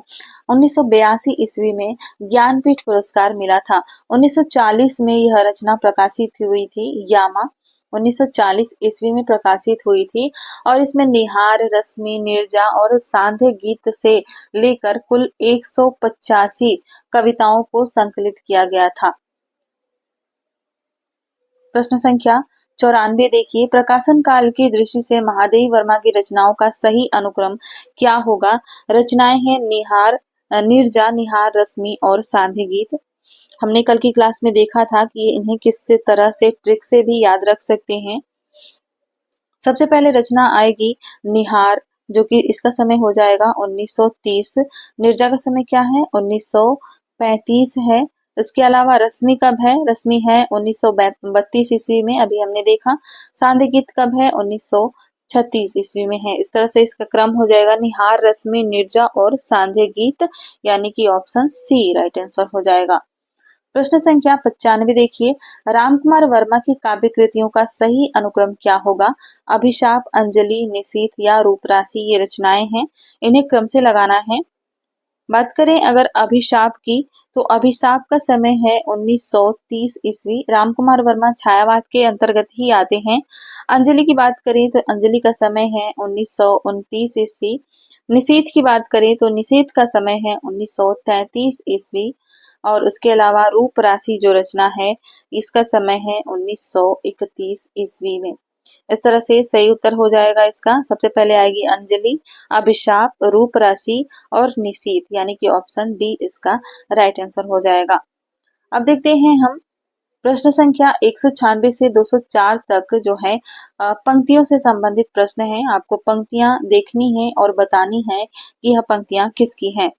1982 ईस्वी में ज्ञानपीठ पुरस्कार मिला था। 1940 में यह रचना प्रकाशित हुई थी। यामा 1940 ईस्वी में प्रकाशित हुई थी और इसमें निहार, रश्मि, नीरजा और सांध्य गीत से लेकर कुल 185 कविताओं को संकलित किया गया था। प्रश्न संख्या 94 देखिए, प्रकाशन काल की दृष्टि से महादेवी वर्मा की रचनाओं का सही अनुक्रम क्या होगा? रचनाएं हैं निहार, नीरजा, निहार, रश्मि और सांध्य गीत। हमने कल की क्लास में देखा था कि इन्हें किस तरह से ट्रिक से भी याद रख सकते हैं। सबसे पहले रचना आएगी निहार, जो कि इसका समय हो जाएगा 1930। नीरजा का समय क्या है? 1935 है। इसके अलावा रश्मि कब है? रश्मि है 1932 ईस्वी में, अभी हमने देखा। सांध्य गीत कब है? 1936 ईस्वी में है। इस तरह से इसका क्रम हो जाएगा निहार, रश्मि, नीरजा और सांध्य गीत, यानी कि ऑप्शन सी राइट आंसर हो जाएगा। प्रश्न संख्या 95 देखिए, रामकुमार वर्मा की काव्य कृतियों का सही अनुक्रम क्या होगा? अभिशाप, अंजलि, निशीथ या रूपराशि ये रचनाएं हैं, इन्हें क्रम से लगाना है। बात करें अगर अभिशाप की, तो अभिशाप का समय है 1930 ईस्वी। रामकुमार वर्मा छायावाद के अंतर्गत ही आते हैं। अंजलि की बात करें तो अंजलि का समय है 1929 ईस्वी। निशीथ की बात करें तो निशीथ का समय है 1933 ईस्वी। और उसके अलावा रूप राशि जो रचना है, इसका समय है 1931 ईस्वी में। इस तरह से सही उत्तर हो जाएगा इसका। सबसे पहले आएगी अंजलि, अभिशाप, रूप राशि और निशीथ, यानी कि ऑप्शन डी इसका राइट आंसर हो जाएगा। अब देखते हैं हम प्रश्न संख्या 196 से 204 तक जो है पंक्तियों से संबंधित प्रश्न हैं। आपको पंक्तियां देखनी है और बतानी है कि यह पंक्तियां किसकी हैं।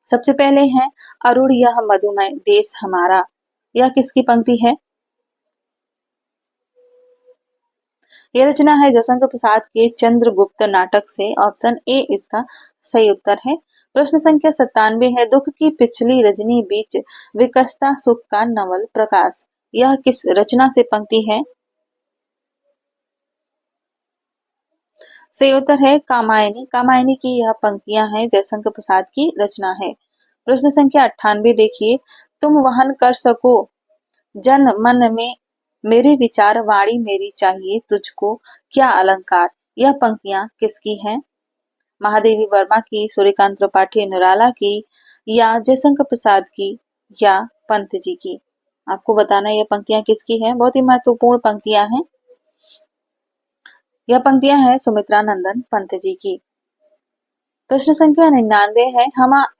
सबसे पहले है अरुण यह मधुमय देश हमारा, यह किसकी पंक्ति है? यह रचना है जयशंकर प्रसाद के चंद्रगुप्त नाटक से। ऑप्शन ए इसका सही उत्तर है। प्रश्न संख्या 97 है, दुख की पिछली रजनी बीच विकसता सुख का नवल प्रकाश, यह किस रचना से पंक्ति है? सही उत्तर है कामायनी। कामायनी की यह पंक्तियां हैं, जयशंकर प्रसाद की रचना है। प्रश्न संख्या 98 देखिए, तुम वहन कर सको जन मन में मेरे विचार, वाणी मेरी चाहिए तुझको क्या अलंकार, यह पंक्तियां किसकी हैं? महादेवी वर्मा की, सूर्यकांत त्रिपाठी निराला की या जयशंकर प्रसाद की या पंत जी की? आपको बताना है यह पंक्तियां किसकी हैं। बहुत ही महत्वपूर्ण पंक्तियां हैं। यह पंक्तियां हैं सुमित्रा नंदन पंत जी की। प्रश्न संख्या 99 है,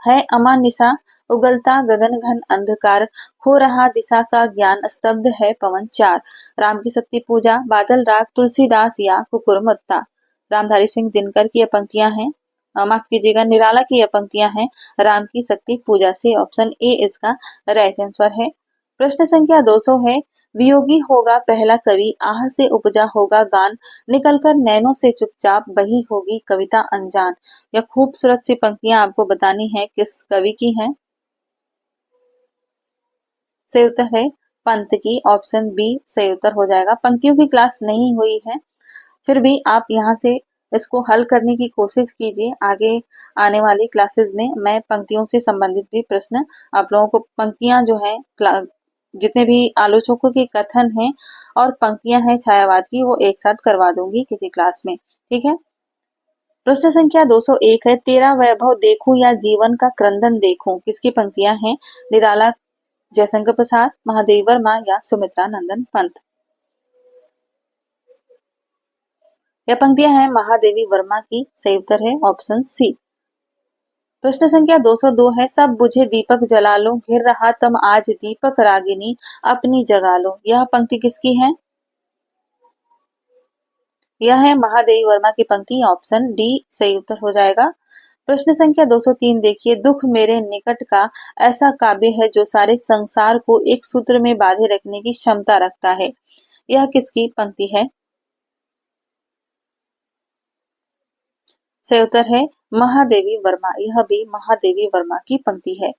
है अमा निशा, उगलता गगन घन अंधकार, खो रहा दिशा का ज्ञान, स्तब्ध है पवन चार, राम की शक्ति पूजा, बादल राग, तुलसीदास या कुकुरमुत्ता? रामधारी सिंह दिनकर की यह पंक्तियां हैं, माफ कीजिएगा निराला की यह पंक्तियां हैं राम की शक्ति पूजा से। ऑप्शन ए इसका राइट आंसर है। प्रश्न संख्या 200 है, वियोगी होगा पहला कवि, आह से उपजा होगा गान, निकलकर नैनों से चुपचाप बही होगी कविता अनजान। यह खूबसूरत सी पंक्तियां आपको बतानी है किस कवि की हैं। सही उत्तर है पंत की। ऑप्शन बी सही उत्तर हो जाएगा। पंक्तियों की क्लास नहीं हुई है, फिर भी आप यहाँ से इसको हल करने की कोशिश कीजिए। आगे आने वाली क्लासेस में मैं पंक्तियों से संबंधित भी प्रश्न आप लोगों को, पंक्तियां जो हैं जितने भी आलोचकों के कथन हैं और पंक्तियां हैं छायावाद की, वो एक साथ करवा दूंगी किसी क्लास में, ठीक है। प्रश्न संख्या 201 है, तेरा वैभव देखूं या जीवन का क्रंदन देखूं, किसकी पंक्तियां हैं? निराला, जयशंकर प्रसाद, महादेवी वर्मा या सुमित्रा नंदन पंत? यह पंक्तियां हैं महादेवी वर्मा की। सही उत्तर है ऑप्शन सी। प्रश्न संख्या 202 है, सब बुझे दीपक जला लो, घिर रहा तम आज दीपक रागिनी अपनी जगा लो। यह पंक्ति किसकी है? यह है महादेवी वर्मा की पंक्ति। ऑप्शन डी सही उत्तर हो जाएगा। प्रश्न संख्या 203 देखिए, दुख मेरे निकट का ऐसा काव्य है जो सारे संसार को एक सूत्र में बांधे रखने की क्षमता रखता है। यह किसकी पंक्ति है? सही उत्तर है महादेवी वर्मा। यह भी महादेवी वर्मा की पंक्ति है।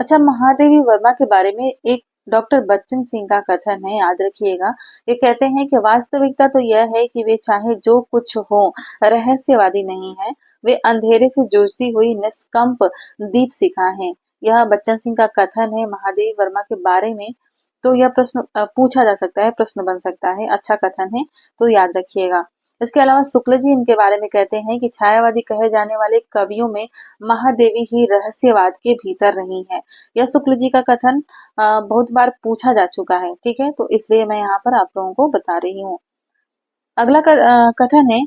अच्छा, महादेवी वर्मा के बारे में एक डॉक्टर बच्चन सिंह का कथन है, याद रखिएगा। ये कहते हैं कि वास्तविकता तो यह है कि वे चाहे जो कुछ हो रहस्यवादी नहीं है, वे अंधेरे से जूझती हुई निष्कंप दीपशिखा हैं। यह बच्चन सिंह का कथन है महादेवी वर्मा के बारे में। तो यह प्रश्न पूछा जा सकता है, प्रश्न बन सकता है। अच्छा कथन है, तो याद रखिएगा। इसके अलावा शुक्ल जी इनके बारे में कहते हैं कि छायावादी कहे जाने वाले कवियों में महादेवी ही रहस्यवाद के भीतर रही है। यह शुक्ल जी का कथन बहुत बार पूछा जा चुका है, ठीक है, तो इसलिए मैं यहाँ पर आप लोगों को बता रही हूँ। अगला कथन है,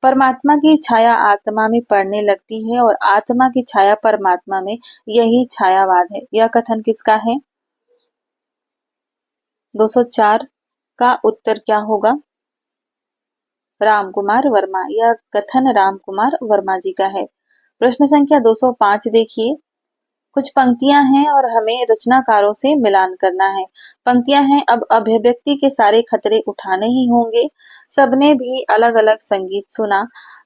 परमात्मा की छाया आत्मा में पड़ने लगती है और आत्मा की छाया परमात्मा में, यही छायावाद है। यह कथन किसका है? 204 का उत्तर क्या होगा? रामकुमार वर्मा। यह कथन रामकुमार वर्मा जी का है। प्रश्न संख्या 205 देखिए, कुछ पंक्तियां हैं और हमें रचनाकारों से मिलान करना है। पंक्तियां हैं, अब अभिव्यक्ति के सारे खतरे उठाने ही होंगे, सबने भी अलग अलग संगीत सुना,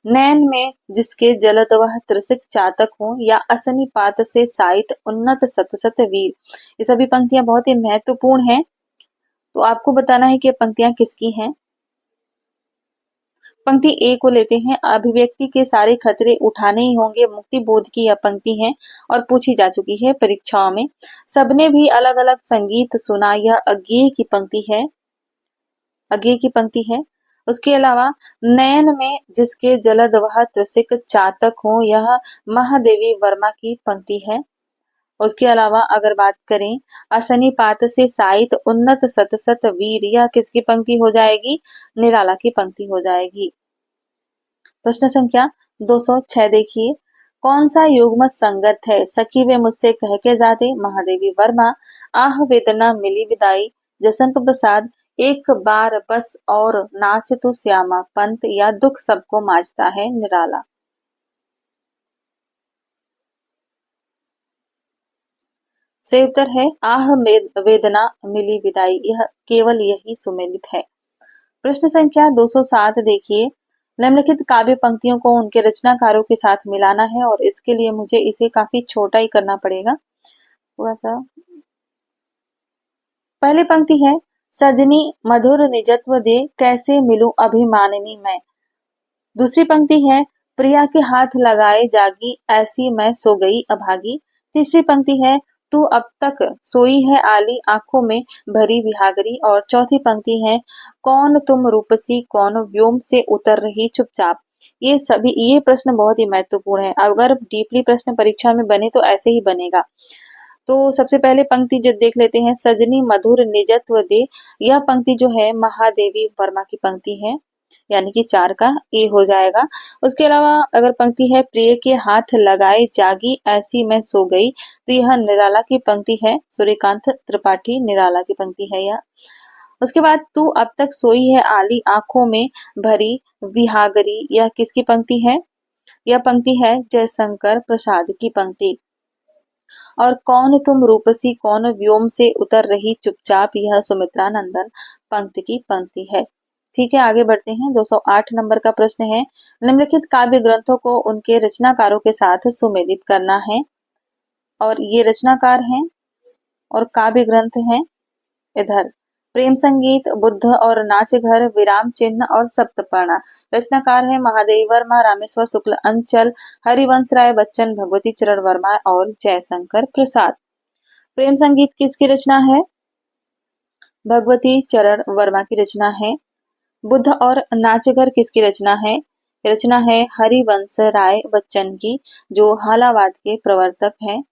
नैन में जिसके जलद वह त्रिसिक चातक हो, या असनी पात से साहित उन्नत सतसत वीर। ये सभी पंक्तियां बहुत ही महत्वपूर्ण हैं, तो आपको बताना है कि ये पंक्तियां किसकी हैं। पंक्ति ए को लेते हैं, अभिव्यक्ति के सारे खतरे उठाने ही होंगे, मुक्ति बोध की यह पंक्ति है और पूछी जा चुकी है परीक्षाओं में। सबने भी अलग अलग संगीत सुना, यह अज्ञेय की पंक्ति है, अज्ञेय की पंक्ति है। उसके अलावा नयन में जिसके जलद वह त्रिसिक चातक हो, यह महादेवी वर्मा की पंक्ति है। उसके अलावा अगर बात करें, असनी पात से साहित उन्नत सतसत वीर, यह किसकी पंक्ति हो जाएगी? निराला की पंक्ति हो जाएगी। प्रश्न संख्या 206 देखिए, कौन सा युग्म संगत है? सखी वे मुझसे कह के जाते, महादेवी वर्मा। आह वेदना मिली विदाई, जसंत प्रसाद। एक बार बस और नाच तू श्यामा पंत, या दुख सबको मांझता है, निराला। सही उत्तर है आह वेदना मिली विदाई। यह केवल यही सुमेलित है। प्रश्न संख्या 207 देखिए, निम्नलिखित काव्य पंक्तियों को उनके रचनाकारों के साथ मिलाना है और इसके लिए मुझे इसे काफी छोटा ही करना पड़ेगा, थोड़ा सा। पहली पंक्ति है, सजनी मधुर निजत्व दे, कैसे मिलूं अभिमानिनी मैं। दूसरी पंक्ति है, प्रिया के हाथ लगाए जागी, ऐसी मैं सो गई अभागी। तीसरी पंक्ति है, तू अब तक सोई है आली, आंखों में भरी विहागरी। और चौथी पंक्ति है, कौन तुम रूपसी, कौन व्योम से उतर रही चुपचाप। ये प्रश्न बहुत ही महत्वपूर्ण है, अगर डीपली प्रश्न परीक्षा में बने तो ऐसे ही बनेगा। तो सबसे पहले पंक्ति जो देख लेते हैं, सजनी मधुर निजत्व दे। यह पंक्ति जो है महादेवी वर्मा की पंक्ति है, यानी कि 4 का ए हो जाएगा। उसके अलावा अगर पंक्ति है, प्रिय के हाथ लगाए जागी, ऐसी मैं सो गई, तो यह निराला की पंक्ति है, सूर्यकांत त्रिपाठी निराला की पंक्ति है यह। उसके बाद, तू अब तक सोई है आली, आंखों में भरी विहागरी, यह किसकी पंक्ति है? यह पंक्ति है जयशंकर प्रसाद की पंक्ति। और कौन तुम रूपसी, कौन व्योम से उतर रही चुपचाप, यह सुमित्रा नंदन पंक्ति की पंक्ति है। ठीक है, आगे बढ़ते हैं। 208 नंबर का प्रश्न है, निम्नलिखित काव्य ग्रंथों को उनके रचनाकारों के साथ सुमेलित करना है। और ये रचनाकार हैं और काव्य ग्रंथ हैं इधर, प्रेम संगीत, बुद्ध और नाच घर, विराम चिन्ह और सप्तपर्णा। रचनाकार है महादेवी वर्मा, रामेश्वर शुक्ल अंचल, हरिवंश राय बच्चन, भगवती चरण वर्मा और जयशंकर प्रसाद। प्रेम संगीत किसकी रचना है? भगवती चरण वर्मा की रचना है। बुद्ध और नाचघर किसकी रचना है? रचना है हरिवंश राय बच्चन की, जो हालावाद के प्रवर्तक हैं।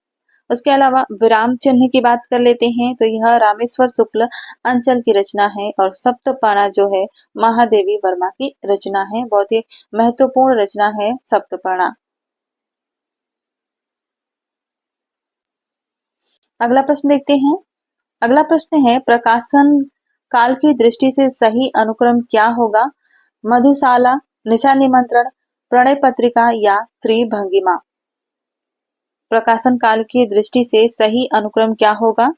उसके अलावा विराम चिन्ह की बात कर लेते हैं, तो यह रामेश्वर शुक्ल अंचल की रचना है। और सप्तपर्णा जो है महादेवी वर्मा की रचना है, बहुत ही महत्वपूर्ण रचना है सप्तपर्णा। अगला प्रश्न देखते हैं। अगला प्रश्न है प्रकाशन काल की दृष्टि से सही अनुक्रम क्या होगा? मधुशाला, निशा निमंत्रण, प्रणय पत्रिका या त्रिभंगिमा? प्रकाशन काल की दृष्टि से सही अनुक्रम क्या होगा?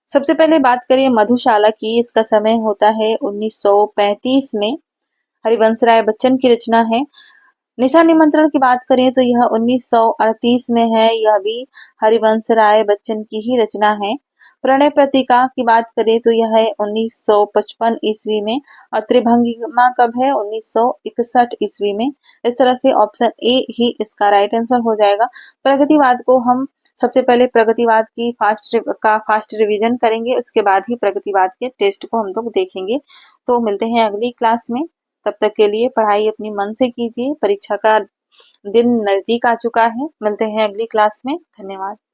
सबसे पहले बात करिए मधुशाला की। इसका समय होता है 1935 में। हरिवंश राय बच्चन की रचना है। निशा निमंत्रण की बात करें तो यह 1938 में है। यह भी हरिवंश राय बच्चन की ही रचना है। प्रणय पत्रिका की बात करें तो यह है 1955 ईस्वी में। और त्रिभंगिमा कब है? 1961 ईस्वी में। इस तरह से ऑप्शन ए ही इसका राइट आंसर हो जाएगा। प्रगतिवाद को हम सबसे पहले प्रगतिवाद की फास्ट रिवीजन करेंगे, उसके बाद ही प्रगतिवाद के टेस्ट को हम लोग देखेंगे। तो मिलते हैं अगली क्लास में। तब तक के लिए पढ़ाई अपनी मन से कीजिए। परीक्षा का दिन नजदीक आ चुका है। मिलते हैं अगली क्लास में। धन्यवाद।